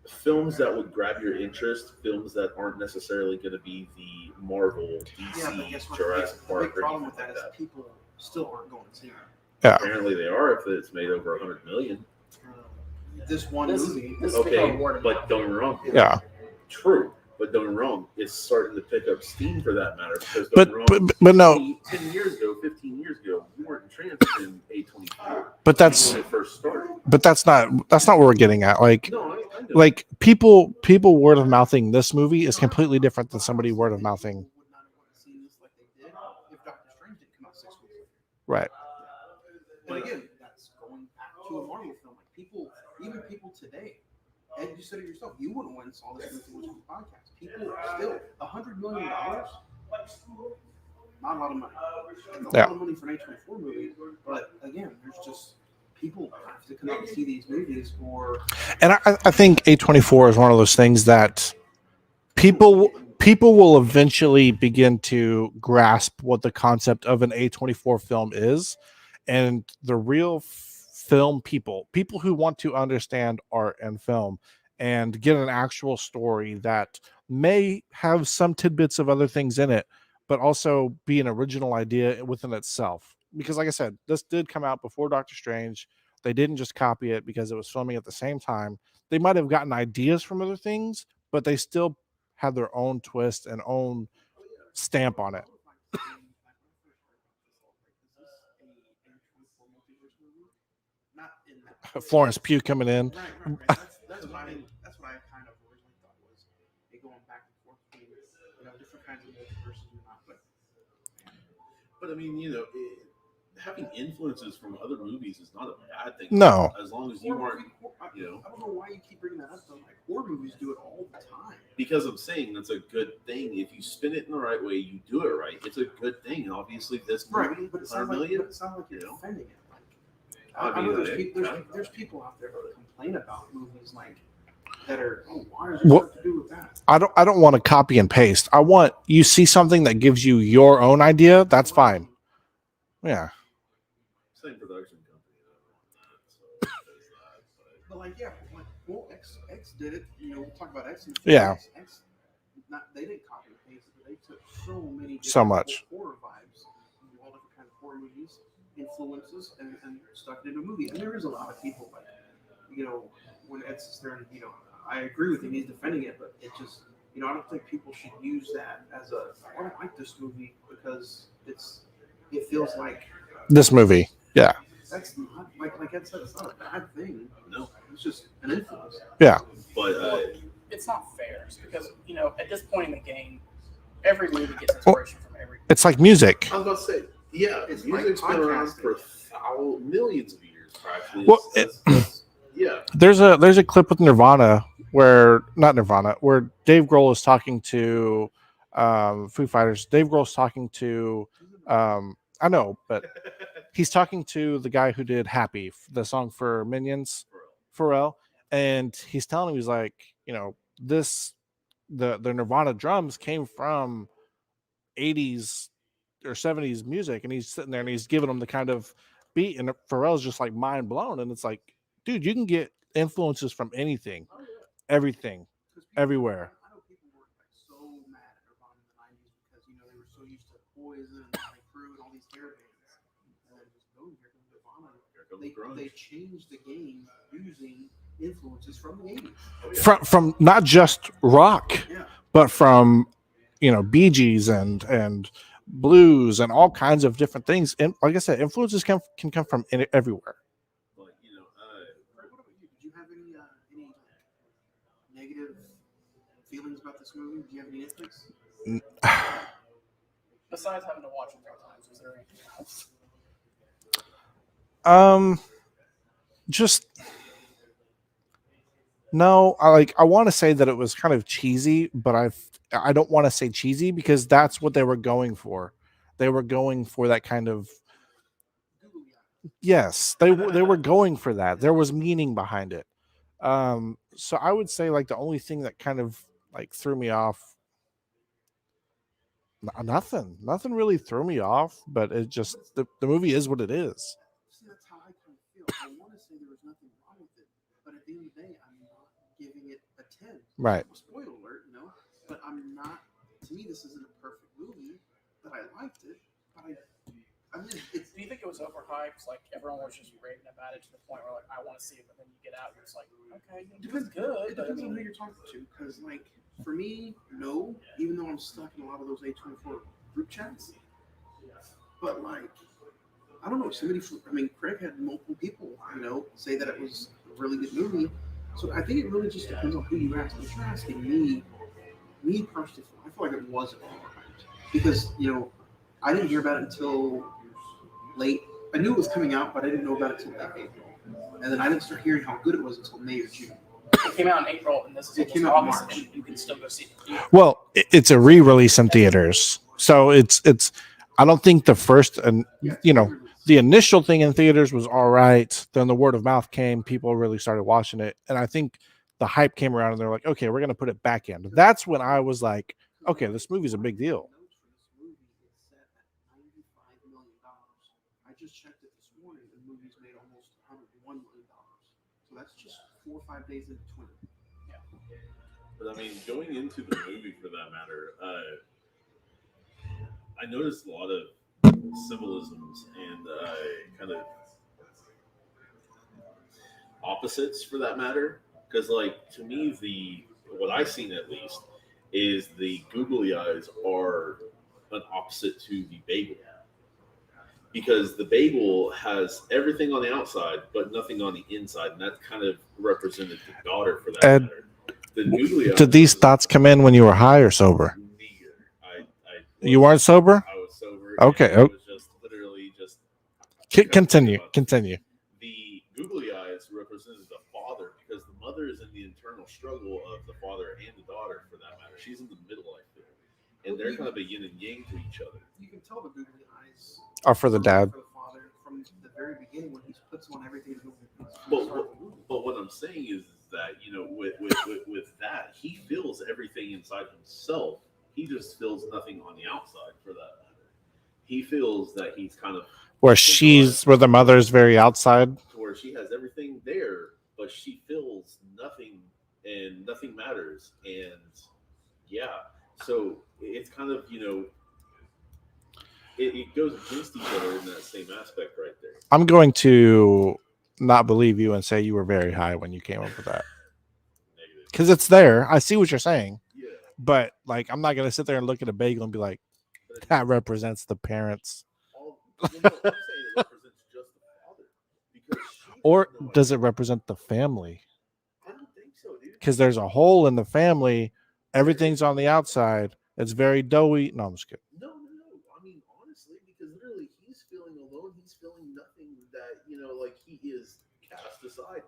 Films that would grab your interest, films that aren't necessarily going to be the Marvel, DC, guess what? Jurassic The Park, big or problem anything with like that that. is people still aren't going to see it. Yeah. Apparently they are if it's made over 100 million. This one This movie. is Okay, word of but mouth. don't get me wrong. Yeah. True, but don't get me wrong. It's starting to pick up steam for that matter. Because But- don't get me wrong, but no. 10 years ago, 15 years ago, you weren't entranced in A24. But that's when it first started. but that's not what we're getting at. Like No, I know. like people word of mouthing this movie is completely different than somebody word of mouthing. Would not have wanted to see this like they did if Doctor Strange didn't come out 6 weeks later. Right. But again, that's going back to a Marvel film. Like people, even people today, and you said it yourself, you wouldn't went and saw this movie with the podcast. People still $100 million, not a lot of money. And a lot of money for an A24 movie. But again, there's just people have to come out and see these movies or And I think A24 is one of those things that people will eventually begin to grasp what the concept of an A24 film is, and the real film people who want to understand art and film and get an actual story that may have some tidbits of other things in it, but also be an original idea within itself. Because like I said, this did come out before Doctor Strange. They didn't just copy it because it was filming at the same time. They might have gotten ideas from other things, but they still had their own twist and own stamp on it. not in that. Florence Pugh coming in. Right. That's what I kind of originally thought was it going back and forth between different kinds of multiverses and not. But I mean, having influences from other movies is not a bad thing. No. As long as you aren't, I don't know why you keep bringing that up though. Like horror movies do it all the time. Because I'm saying that's a good thing. If you spin it in the right way, you do it right. It's a good thing. And obviously, this movie, Right, but it 100 sounds like, million, you're defending it. Like, I I know mean, there's people out there that complain about movies like that are why is it What- to do with that? I don't want to copy and paste. I want you see something that gives you your own idea. That's fine. Yeah. same production company. But X did it. We'll talk about X. Yeah. X, they didn't copy and paste it, but they took so many So different much. horror vibes, all different kinds of horror movies, influences, and stuck it into a movie. And there is a lot of people like, when Ed sits there and I agree with him, he's defending it, but it just I don't think people should use that as I don't like this movie because it feels like This movie. Yeah. that's not like Ed said, it's not a bad thing. No, It's just an influence. Yeah. but It's not fair because at this point in the game, every movie gets inspiration from every. It's like music. I was about to say, yeah, It's music's like been around podcasting. for millions of years, practically. Well, Yeah, There's a clip with Nirvana where Dave Grohl is talking to Foo Fighters. Dave Grohl's talking to I know, but he's talking to the guy who did Happy, the song for Minions, Pharrell, and he's telling him, he's like, the Nirvana drums came from 80s or 70s music, and he's sitting there and he's giving them the kind of beat, and Pharrell's just like mind blown, and it's like, dude, you can get influences from anything, everything, everywhere. I know people were so mad at Nirvana in the '90s because they were so used to Poison and Crew and all these hair bands, and then just boom, here comes Nirvana. They changed the game using influences from the '80s. From not just rock, Yeah. but from Bee Gees and blues and all kinds of different things. And like I said, influences can come from everywhere. but What about you? Did you have any negative feelings about this movie? Did you have any nitpicks? Besides having to watch it 3 times, was there anything else? Just no. I want to say that it was kind of cheesy, but I don't want to say cheesy because that's what they were going for. They were going for that kind of. Yes, they were going for that. There was meaning behind it. So I would say like the only thing that kind of like threw me off Nothing really threw me off, but it just the movie is what it is. See, that's how I kind of feel. I want to say there was nothing wrong with it, but at the end of the day, I'm not giving it a 10. Right. Spoiler alert, but I'm not. To me, this isn't a perfect movie, but I liked it. But I mean, it's. Do you think it was overhyped? Like everyone was just raving about it to the point where like I want to see it, but then you get out and it's like, okay, it was good. It depends on who you're talking to, because like for me, no. Even though I'm stuck in a lot of those A24 group chats, but like I don't know. Craig had multiple people, say that it was a really good movie. So I think it really just depends on who you ask. If you're asking me personally, I feel like it wasn't overhyped because I didn't hear about it until late. I knew it was coming out, but I didn't know about it until late April, and then I didn't start hearing how good it was until May or June. It came out in April, and this is It came out in August, March. and you can still go see it. Well, it's a re-release in theaters, so it's. I don't think the first and the initial thing in theaters was all right. Then the word of mouth came, people really started watching it, and I think the hype came around, and they're like, okay, we're gonna put it back in. That's when I was like, okay, this movie's a big deal. I just checked it this morning. The movie's made almost $101 million. So that's just 4 or 5 days into 20. But I mean, going into the movie for that matter, I noticed a lot of symbolisms and kind of opposites for that matter. Because, like, to me, what I've seen at least is the googly eyes are an opposite to the bagel. Because the bagel has everything on the outside, but nothing on the inside, and that kind of represented the daughter for that matter. The googly eyes. Did these thoughts come in when you were high or sober? Neither. You weren't sober? I was sober. Okay. It was just literally just. Continue. The googly eyes represented the father because the mother is in the internal struggle of the father and the daughter for that matter. She's in the middle, I feel. And they're kind of a yin and yang to each other. You can tell the googly eyes are for the dad. For the father from the very beginning when he puts on everything. But what I'm saying is that with that he feels everything inside himself. He just feels nothing on the outside for that matter. He feels that he's kind of where the mother's very outside, to where she has everything there, but she feels nothing and nothing matters. And yeah, so it's kind of it goes against each other in that same aspect right there. I'm going to not believe you and say you were very high when you came up with that. Because it's there. I see what you're saying. Yeah. But like I'm not gonna sit there and look at a bagel and be like, that represents the parents. I'm saying it represents just the father. Or does it represent the family? I don't think so, dude. Because there's a hole in the family, everything's on the outside, it's very doughy. No, I'm just kidding. No. I mean, honestly, because literally he's feeling alone. He's feeling nothing that, like he is cast aside.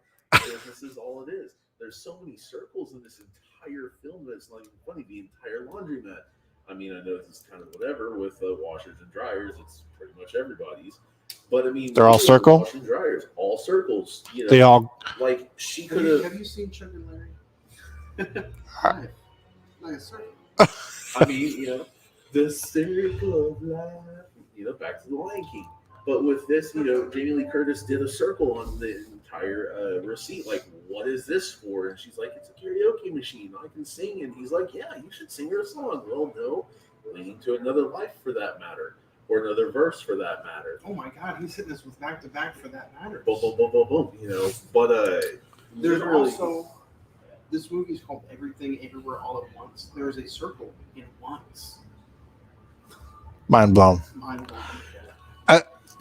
This is all it is. There's so many circles in this entire film that it's not even funny. The entire laundromat. I mean, I know this is kind of whatever with washers and dryers. It's pretty much everybody's. But I mean, they're all circle? Washers and dryers, all circles. They all. Like, she could have. Have you seen Chuck and Larry? Like a circle. I mean, the circle of life. Back to the Lion King. But with this, Jamie Lee Curtis did a circle on the entire receipt. Like, what is this for? And she's like, it's a karaoke machine. I can sing. And he's like, yeah, you should sing her a song. Well, no, leading to another life for that matter, or another verse for that matter. Oh my God, he's hitting us with back to back for that matter. Boom, boom, boom, boom, boom. But there's also this movie is called Everything Everywhere All at Once. There is a circle in once. Mind blown.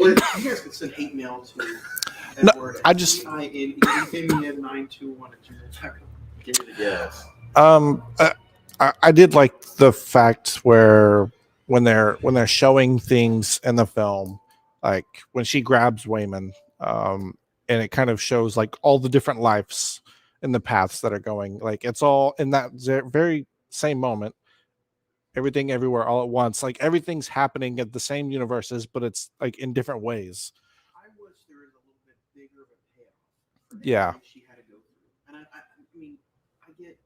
But you guys can send hate mail to Edward. No, I just EIN921 give me the gas. I did like the fact where when they're showing things in the film, like when she grabs Wayman, and it kind of shows like all the different lives in the paths that are going. Like it's all in that very same moment. Everything everywhere all at once. Like everything's happening at the same universes, but it's like in different ways. I wish there was a little bit bigger of a payoff. Yeah. She had to go through. And I mean, I get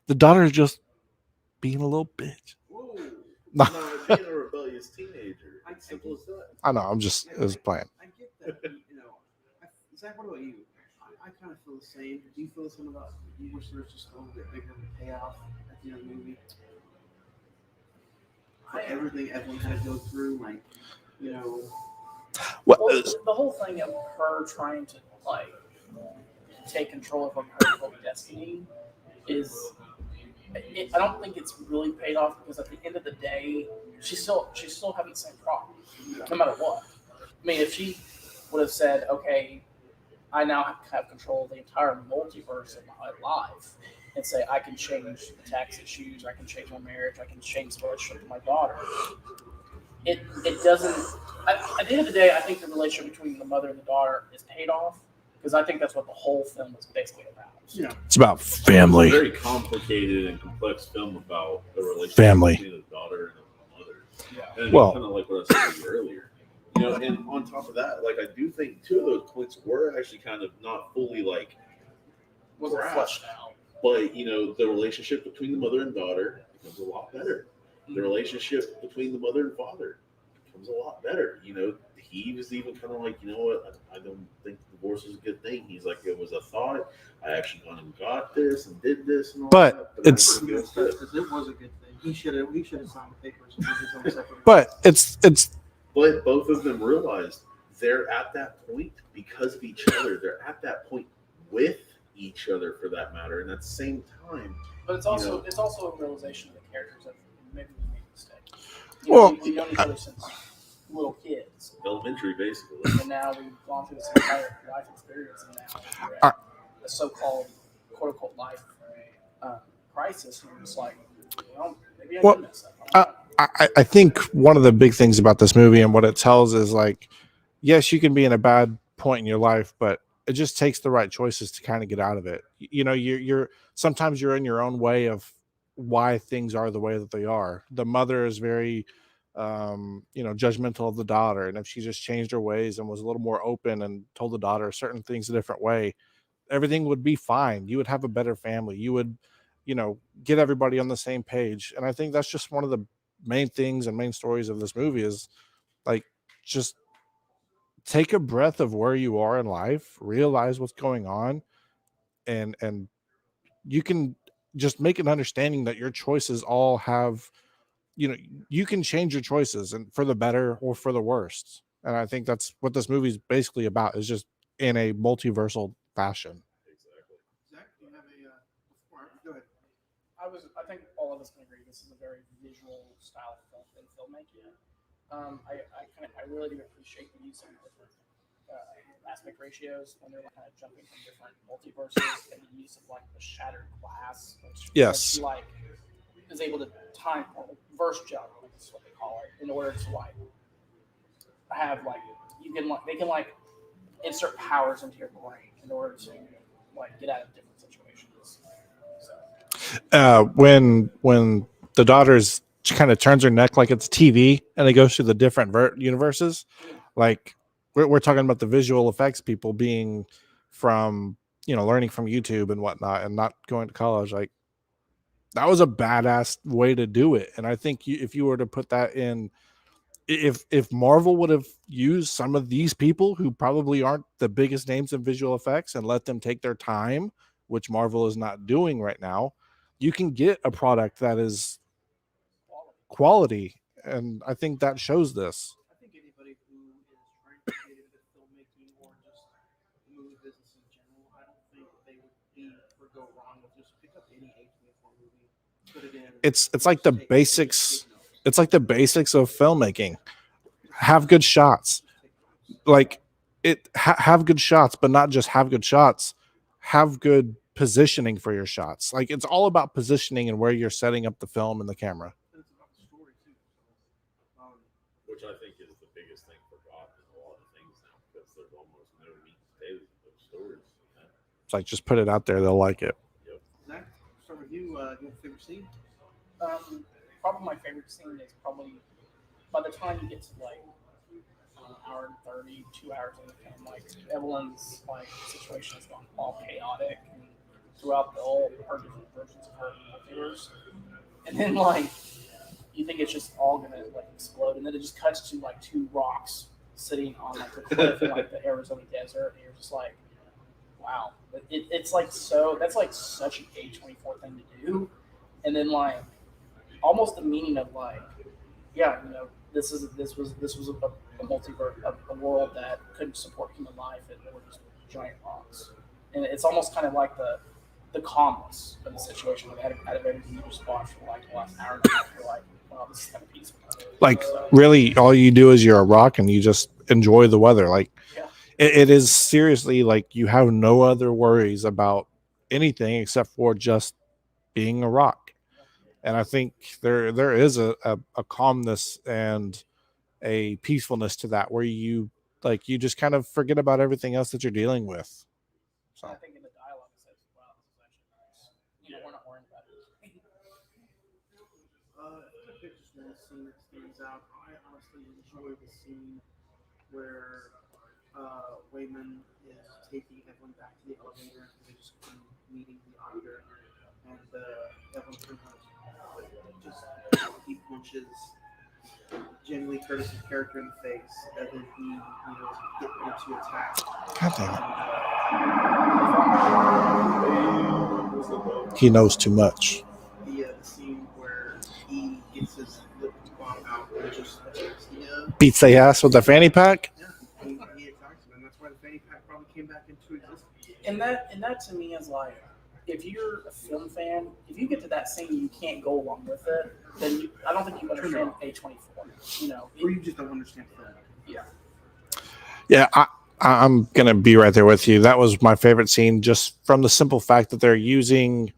the daughter's just being a little bitch. Whoa. No, No, being a rebellious teenager. It's simple as that. I know. I'm just it was playing. I get that. Zach, what about you? I kind of feel the same. Do you feel the same about? You wish there was just a little bit bigger payoff at the end of the movie? Like everything Evelyn had to go through, like Well, Well, the whole thing of her trying to like take control of her own destiny is. I don't think it's really paid off because at the end of the day, she's still having the same problem, no matter what. I mean, if she would have said, "Okay, I now have control of the entire multiverse of my life," and say, "I can change the tax issues, I can change my marriage, I can change the relationship with my daughter," it doesn't. At the end of the day, I think the relationship between the mother and the daughter is paid off because I think that's what the whole film is basically about. Yeah. it's about family. It's a very complicated and complex film about the relationship Family. between a daughter and a mother. Yeah. And Well- kind of like what I said earlier. And on top of that, like I do think two of those points were actually kind of not fully like Wasn't fleshed out. but the relationship between the mother and daughter becomes a lot better. The relationship between the mother and father becomes a lot better. He was even kind of like, you know what, I don't think divorce is a good thing. He's like, it was a thought. I actually gone and got this and did this and all But that. it's- I'm because it was a good thing. He should have signed the papers. And his own secretary. But it's But both of them realized they're at that point because of each other. They're at that point with each other for that matter. And at the same time, But it's also a realization of the characters that maybe we made a mistake. Well, we've known each other since little kids, elementary basically. and now we've gone through this entire life experience, and now we're at a so-called "quote unquote" life crisis, and we're just like, maybe I Well, did mess up. I think one of the big things about this movie and what it tells is like, yes, you can be in a bad point in your life, but it just takes the right choices to kind of get out of it. You're sometimes you're in your own way of why things are the way that they are. The mother is very judgmental of the daughter, and if she just changed her ways and was a little more open and told the daughter certain things a different way, everything would be fine. You would have a better family. You would get everybody on the same page. And I think that's just one of the main things and main stories of this movie is like, just take a breath of where you are in life, realize what's going on, and you can just make an understanding that your choices all have, you can change your choices and for the better or for the worst. And I think that's what this movie is basically about, is just in a multiversal fashion. Exactly. Zach, do you have go ahead. I think all of us can agree this is a very visual style film in filmmaking. I really do appreciate the use of different aspect ratios when they're kind of jumping from different multiverses, and the use of like the shattered glass, which Yes. like is able to time or verse jump, is what they call it, in order to like have like they can like insert powers into your brain in order to like get out of different situations. So. When the daughter's kind of turns her neck like it's TV and it goes through the different universes, like we're talking about the visual effects people being from learning from YouTube and whatnot and not going to college. Like, that was a badass way to do it. And I think if you were to put that in, if Marvel would have used some of these people who probably aren't the biggest names in visual effects and let them take their time, which Marvel is not doing right now, you can get a product that is quality. And I think that shows this. I think anybody who is trying to get into filmmaking or just the movie business in general, I don't think they would go wrong with just pick up any A24 movie, put it in. It's like the basics. It's like the basics of filmmaking. Have good shots. Like have good shots, but not just have good shots. Have good positioning for your shots. Like, it's all about positioning and where you're setting up the film and the camera. It's about the story too. Which I think is the biggest thing forgotten in a lot of things now, because there's almost no meat and potatoes of those stories. It's like, just put it out there, they'll like it. Zach, start with you. Your favorite scene? Probably my favorite scene is probably by the time you get to like an hour and 30, 2 hours in the film, like Evelyn's like situation has gone all chaotic and throughout her different versions of her multiverse. And then like you think it's just all gonna like explode, and then it just cuts to like two rocks sitting on like the cliff in like the Arizona desert, and you're just like, wow, it's like so that's like such an A24 thing to do, and then like almost the meaning of like, yeah, you know, this was a multiverse, a world that couldn't support human life, and there were just giant rocks, and it's almost kind of like the calmness of the situation. Like, out of everything you just watched for like the last hour and a half, you're like, wow, this is kind of peaceful. Like, So, really, all you do is you're a rock and you just enjoy the weather. Like, yeah. it is seriously like you have no other worries about anything except for just being a rock. And I think there is a calmness and a peacefulness to that where you just kind of forget about everything else that you're dealing with. So I think in the dialogue it says, wow, this is actually nice. You know, we're not worrying about it. I think just one scene that stands out. I honestly enjoy the scene where Wayman is taking Evelyn back to the elevator. They're just meeting the auditor, and Evelyn just he punches Jamie Lee Curtis's character in the face, and then he get ready to attack. God damn it. He knows too much. The scene where he gets his lip bomb out and just attacks the beats the ass with the fanny pack. Yeah, he attacks him, and that's why the fanny pack probably came back into existence. And that to me is like, if you're a film fan, if you get to that scene, you can't go along with it. Then I don't think you understand A24. You know, or you just don't understand film. Yeah. Yeah, I'm gonna be right there with you. That was my favorite scene, just from the simple fact that they're using.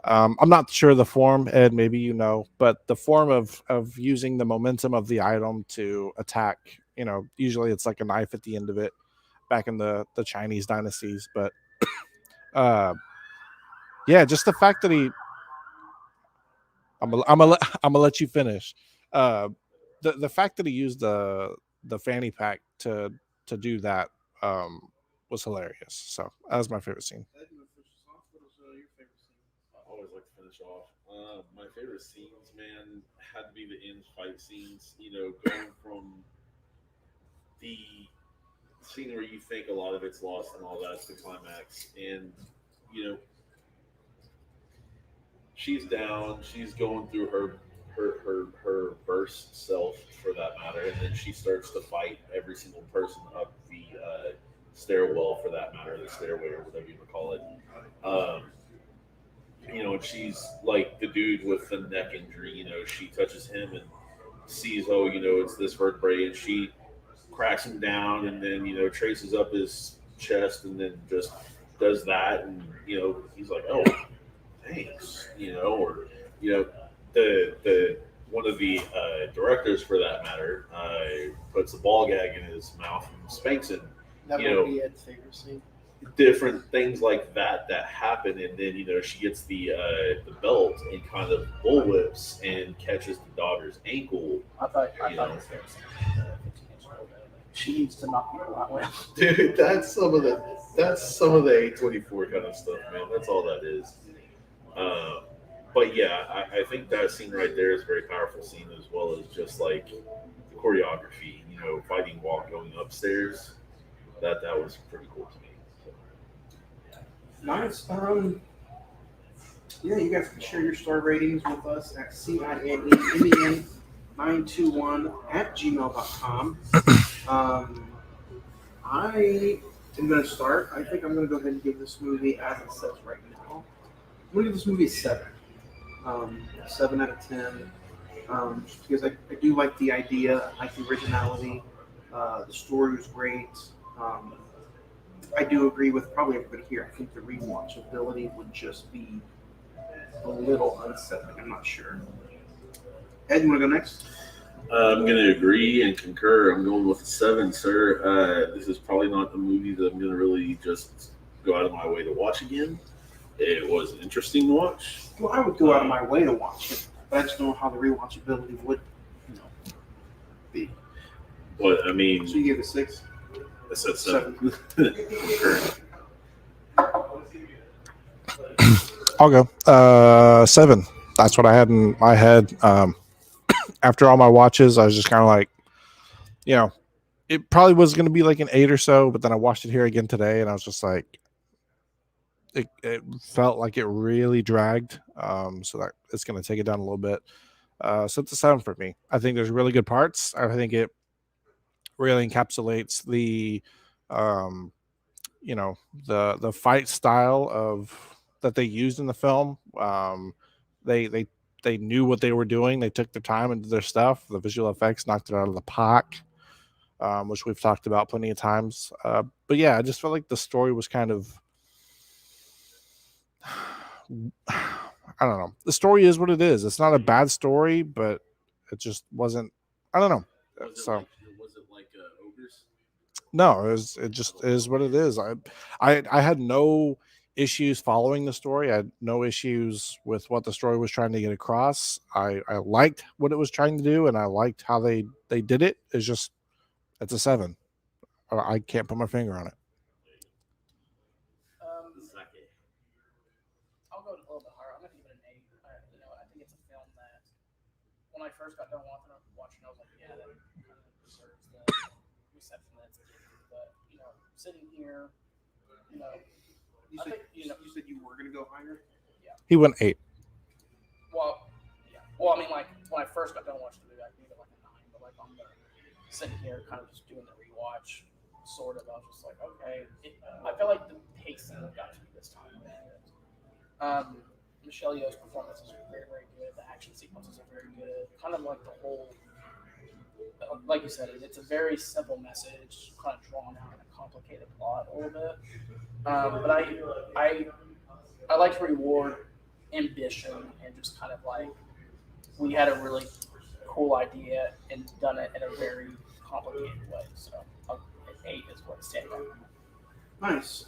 I'm not sure the form, Ed. Maybe you know, but the form of using the momentum of the item to attack. You know, usually it's like a knife at the end of it, back in the Chinese dynasties. But yeah, just the fact that he. I'm gonna let you finish. The fact that he used the fanny pack to do that was hilarious. So that was my favorite scene. I always like to finish off. My favorite scenes, man, had to be the end fight scenes. You know, going from the scene where you think a lot of it's lost and all that to the climax, and you know, she's down. She's going through her burst self, for that matter, and then she starts to fight every single person up the stairwell, for that matter, the stairway or whatever you would call it. You know, and she's like the dude with the neck injury. You know, she touches him and sees, oh, you know, it's this vertebrae, and she cracks him down, and then traces up his chest, and then just does that, and he's like, oh, thanks, or the one of the directors, for that matter, puts a ball gag in his mouth and spanks him. That would be Ed's favorite scene. Different things like that happen, and then she gets the belt and kind of bullwhips and catches the daughter's ankle. I thought his favorite scene. She needs to knock people out with. Dude, that's some of the A24 kind of stuff, man. That's all that is. But yeah, I think that scene right there is a very powerful scene, as well as just like the choreography, fighting while going upstairs. That was pretty cool to me. Nice. Yeah, you guys can share your star ratings with us at CINE-MEN921@gmail.com. I am going to start. I think I'm going to go ahead and give this movie, as it says right now, I'm going to give this movie a 7. 7 out of 10. Just because I do like the idea, I like the originality. The story was great. I do agree with probably everybody here. I think the rewatchability would just be a little unsettling. I'm not sure. Ed, you want to go next? I'm going to agree and concur. I'm going with a 7, sir. This is probably not the movie that I'm going to really just go out of my way to watch again. It was an interesting watch. Well, I would go out of my way to watch it, but I just don't know how the rewatchability would, be. But I mean, so you gave it 6? I said 7. I'll go 7. That's what I had in my head. after all my watches, I was just kind of like, you know, it probably was going to be like an 8 or so, but then I watched it here again today, and I was just like, it felt like it really dragged. So that it's going to take it down a little bit. So it's a 7 for me. I think there's really good parts. I think it really encapsulates the, you know, the fight style of that they used in the film. They knew what they were doing. They took their time and did their stuff. The visual effects knocked it out of the park, which we've talked about plenty of times. But yeah, I just felt like the story was kind of, I don't know. The story is what it is. It's not a bad story, but it just wasn't. I don't know. Was it like ogres? No, it just is what it is. I had no issues following the story. I had no issues with what the story was trying to get across. I liked what it was trying to do, and I liked how they did it. It's just it's a 7. I can't put my finger on it. I'll go a little bit higher. I'm gonna give it an 8. I think it's a film that when I first got done watching, I was like, yeah, that kind of deserves the reception that it's getting. But sitting here, You said you said you were gonna go higher. He went 8. Well, yeah. Well, I mean, like when I first got done watching the movie, I gave it like a 9. But like I'm sitting here, kind of just doing the rewatch, sort of. I was just like, okay. I felt like the pacing got to me this time. Michelle Yeoh's performance is very, very good. The action sequences are very good. Kind of like the whole, like you said, it's a very simple message, kind of drawn out in a complicated plot a little bit. But I like to reward ambition and just kind of like we had a really cool idea and done it in a very complicated way. So an 8 is what it's standing on. Nice.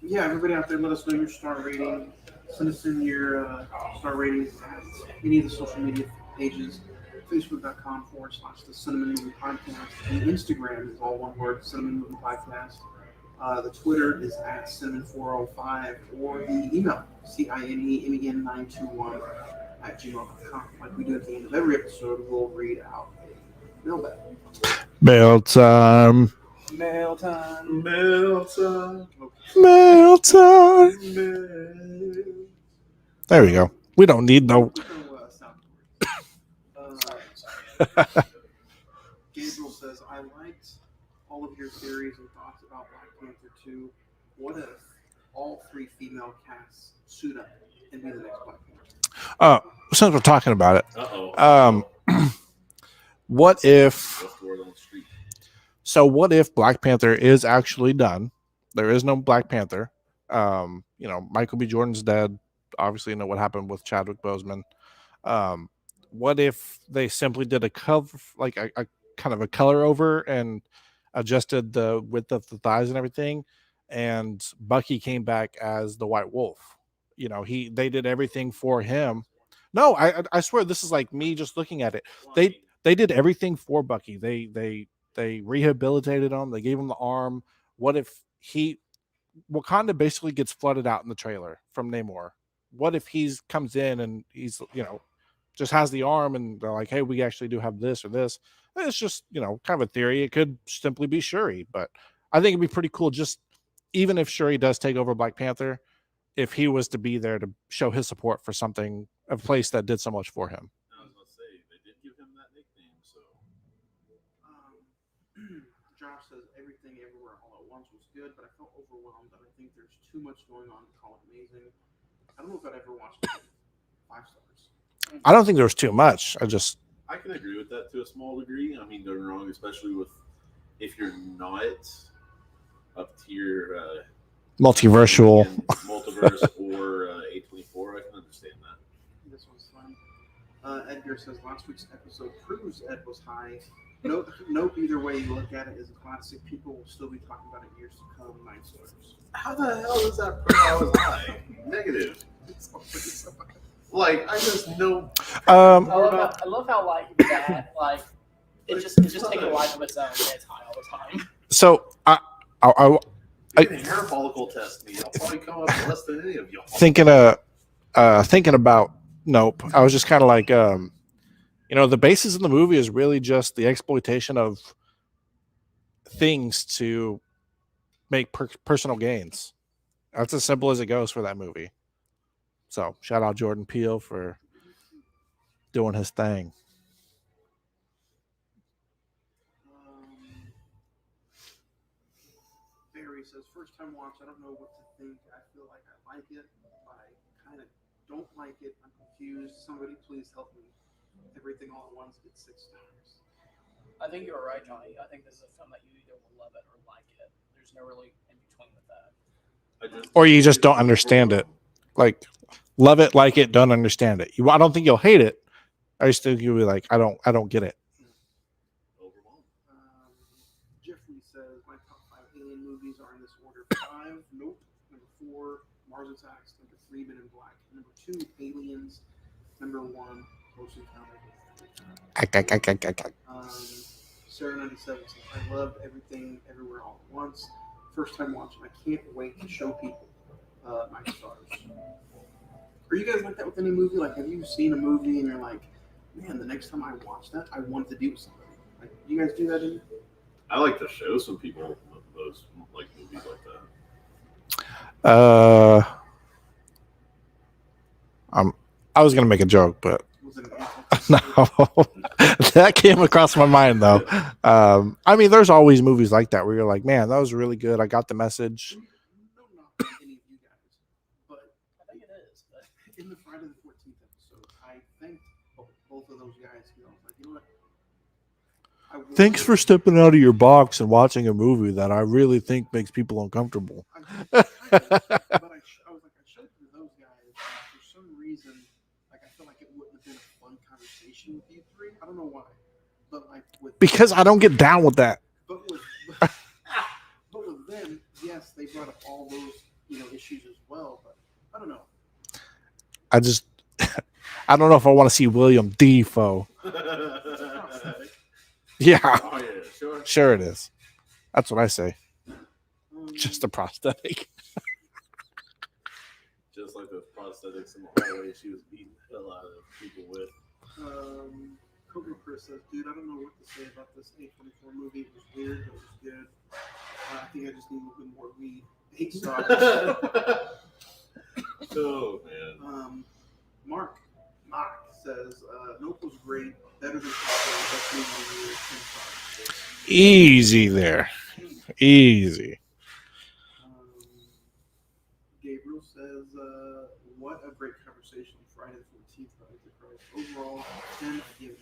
Yeah, everybody out there, let us know your star rating. Send us in your star ratings at any of the social media pages. Facebook.com/the CINE-MEN Movie Podcast. And Instagram is all one word, CINE-MEN Movie Podcast. The Twitter is at CINE-MEN405, or the email, CINEMEN921 at gmail.com. Like we do at the end of every episode, we'll read out mailbag. Mail time. Mail time. Mail time. Mail time. There we go. We don't need no. Gabriel says, I liked all of your theories and thoughts about Black Panther 2. What if all 3 female casts suit up and be the next Black Panther? Since we're talking about it, what if Black Panther is actually done? There is no Black Panther. Michael B. Jordan's dead. Obviously, you know what happened with Chadwick Boseman. What if they simply did a cover, like a kind of a color over and adjusted the width of the thighs and everything, and Bucky came back as the White Wolf? They did everything for him. No, I swear this is like me just looking at it. They did everything for Bucky. They rehabilitated him. They gave him the arm. What if Wakanda basically gets flooded out in the trailer from Namor? What if he comes in and he's just has the arm, and they're like, hey, we actually do have this or this. It's just kind of a theory. It could simply be Shuri, but I think it'd be pretty cool, just even if Shuri does take over Black Panther, if he was to be there to show his support for something, a place that did so much for him. I was going to say, they did give him that nickname, so. Josh says, everything everywhere all at once was good, but I felt overwhelmed, and I think there's too much going on to call it amazing. I don't know if I'd ever watched it 5 stars. I don't think there was too much. I can agree with that to a small degree. I mean, don't get me wrong, especially if you're not up to your multiverse or A24, I can understand that. This one's fun. Edgar says, last week's episode proves Ed was high. Nope, either way you look at it is a classic. People will still be talking about it years to come. 9 stars. How the hell is that prove I was high? Negative. Like, I just know. I love how like that, like it's just taking a life of its own. And it's high all the time. So You can hair follicle test me. I'll probably come up less than any of y'all. thinking about Nope. I was just kind of like, the basis of the movie is really just the exploitation of things to make personal gains. That's as simple as it goes for that movie. So shout out Jordan Peele for doing his thing. Barry says, first time watch, I don't know what to think. I feel like I like it, but I kind of don't like it. I'm confused. Somebody please help me. Everything all at once gets 6 stars. I think you're right, Johnny. I think this is a film that you either will love it or like it. There's no really in between with that. Or you just don't understand it. Like, love it, like it, don't understand it. I don't think you'll hate it. I just think you'll be like, I don't get it. Jeffrey says, my top 5 alien movies are in this order. 5, Nope. Number 4, Mars Attacks. Number 3, Men in Black. Number 2, Aliens. Number 1, Close Encounters. Sarah 97 says, I love Everything Everywhere All at Once. First time watching. I can't wait to show people my stars. Are you guys like that with any movie? Like, have you seen a movie and you're like, man, the next time I watch that, I want to do something? Like, you guys do that in? I like to show some people those like movies like that. I was gonna make a joke, but Was it no, that came across my mind though. I mean, there's always movies like that where you're like, man, that was really good. I got the message. No, not any of you guys, but I think it is. But in the Friday the 14th episode, I thanked both of those guys. I was like, you know what? Thanks for stepping out of your box and watching a movie that I really think makes people uncomfortable. But I was like, I showed it to those guys. And for some reason, like I felt like it wouldn't have been a fun conversation with you three. I don't know why, but like because I don't get down with that. But with them, yes, they brought up all those issues as well. But I don't know. I don't know if I want to see William Defoe. Yeah. Oh, yeah, sure it is. That's what I say. Just a prosthetic. Just like those prosthetics in the hallway she was beating the hell out of people with. Cobra Chris says, dude, I don't know what to say about this A24 movie. It was weird, but it was good. I think I just need a little bit more weed. 8 stars. Oh, man. Mark says, Nope was great. Better than best movie of the year. 10 stars. Easy there. Easy. Gabriel says, what a great conversation on Friday the 14th. Overall, 10, I give it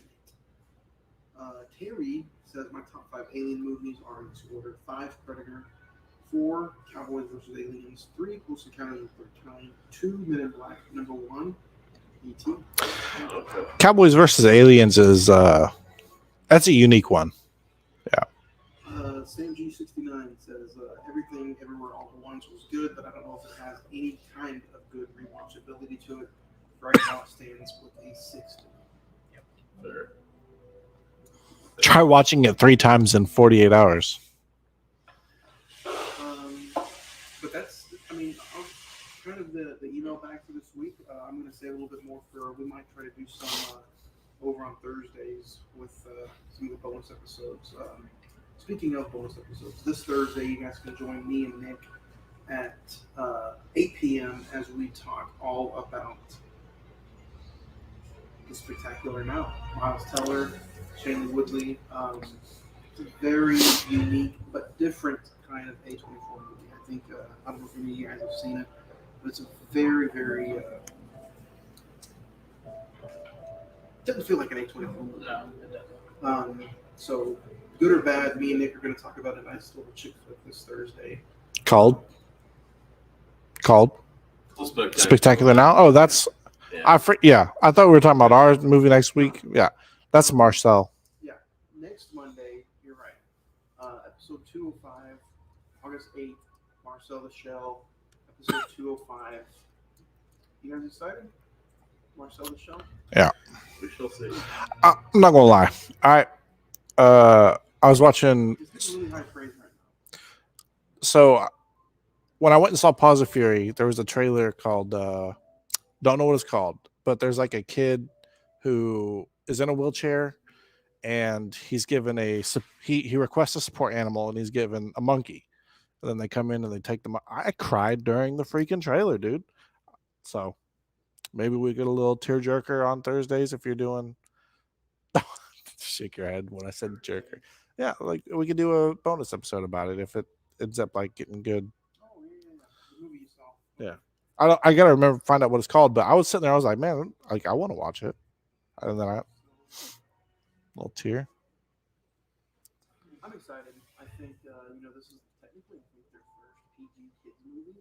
an 8. Terry says, my top 5 alien movies are in this order. 5, Predator. 4, Cowboys vs. Aliens. 3, Close Encounters of the Third Kind. 2, Men in Black. Number 1, E.T. Okay. Cowboys versus Aliens is that's a unique one. Yeah. Sam G69 says Everything Everywhere All at Once was good, but I don't know if it has any kind of good rewatchability to it. Right now it stands with a 60. Yep. Fair. Try watching it 3 times in 48 hours. But that's, kind of the email back for this week. I'm going to say a little bit more we might try to do some over on Thursdays with some of the bonus episodes. Speaking of bonus episodes, this Thursday you guys can join me and Nick at 8 p.m. as we talk all about The Spectacular Now. Miles Teller, Shailene Woodley. It's a very unique but different kind of A24 movie. I think, I don't know if any of you guys have seen it, but it's a very, very... doesn't feel like an A24 movie. no, it doesn't. So, good or bad, me and Nick are going to talk about a nice little chick flick this Thursday. Called Spectacular Now. Oh, that's Yeah. I thought we were talking about our movie next week. Yeah, that's Marcel. Yeah, next Monday, you're right. Episode 205, August 8th, Marcel the Shell, episode 205. You guys excited? Marcel the Shell? Yeah. We shall see. I'm not gonna lie. I was watching. It's really high praise right now. So when I went and saw Paws of Fury, there was a trailer called don't know what it's called, but there's like a kid who is in a wheelchair, and he's given he requests a support animal, and he's given a monkey. And then they come in and they take them. I cried during the freaking trailer, dude. So maybe we get a little tearjerker on Thursdays if you're doing. Shake your head when I said jerker. Yeah, like we could do a bonus episode about it if it ends up like getting good. Oh yeah. The movie you saw. Yeah, I gotta find out what it's called. But I was sitting there, I was like, man, like I want to watch it. And then little tear. I'm excited. I think this is technically their first PG kids movie.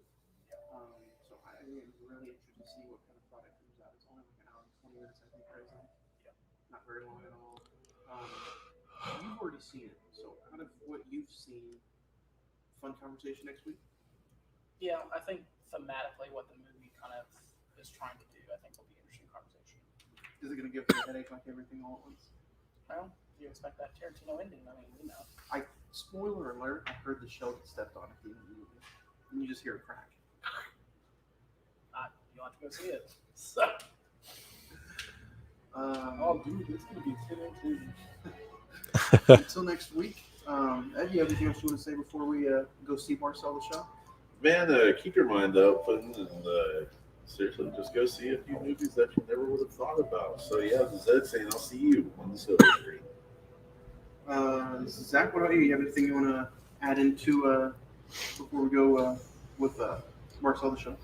So I am really interested to see what kind of product comes out. It's only like an hour and 20 minutes, I think, right? Not very long at all. You've already seen it, so out of what you've seen, fun conversation next week. Yeah, I think thematically what the movie kind of is trying to do, I think will be an interesting conversation. Is it going to give you a headache like everything all at once? Well, you expect that Tarantino ending. I mean, we know. Spoiler alert, I heard the shell get stepped on at the end of the movie. And you just hear a crack. You'll have to go see it. So. Oh, dude, it's going to be 10 Until next week. Ed, you have anything else you want to say before we go see Marcel the show? Man, keep your mind open and seriously, just go see a few movies that you never would have thought about. So yeah, this is Ed saying I'll see you on the silver screen. Zach, what about you? You have anything you want to add into before we go with Marcel the show?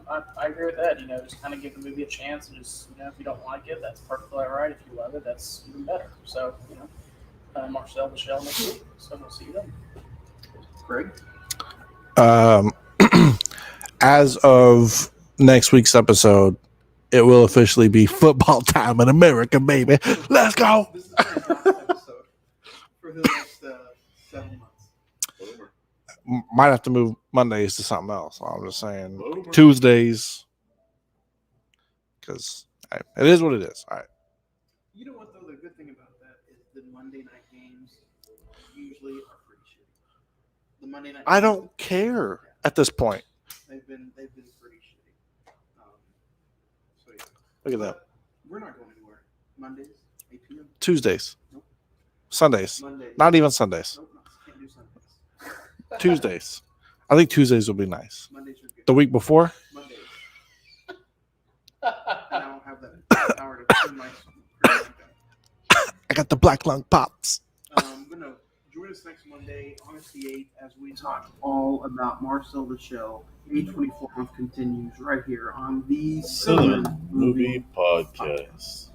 I agree with Ed. Just kind of give the movie a chance, and just if you don't like it, that's perfectly all right. If you love it, that's even better. So Marcel the show next week. So we'll see you then. Greg? As of next week's episode, it will officially be football time in America, baby. Let's go. This is the last episode for the next 7 months. Might have to move Mondays to something else. I'm just saying Over. Tuesdays, because it is what it is. All right. You know what, though? The good thing about that is the Monday night games usually are pretty shitty. The Monday night I games, don't care at this point. They've been pretty shitty. So yeah. Look at that. But we're not going anywhere. Mondays, 8 p.m. Tuesdays, Nope. Sundays, Mondays. not even Sundays. Nope, can't do Sundays. Tuesdays. I think Tuesdays will be nice. Mondays are good. The week before, Mondays. And I don't have that power to turn my I got the black lung pops. But no, join us next Monday, August the 8th, as we talk all about Marcel the Shell. A24 month continues right here on the CINE-MEN Movie Podcast.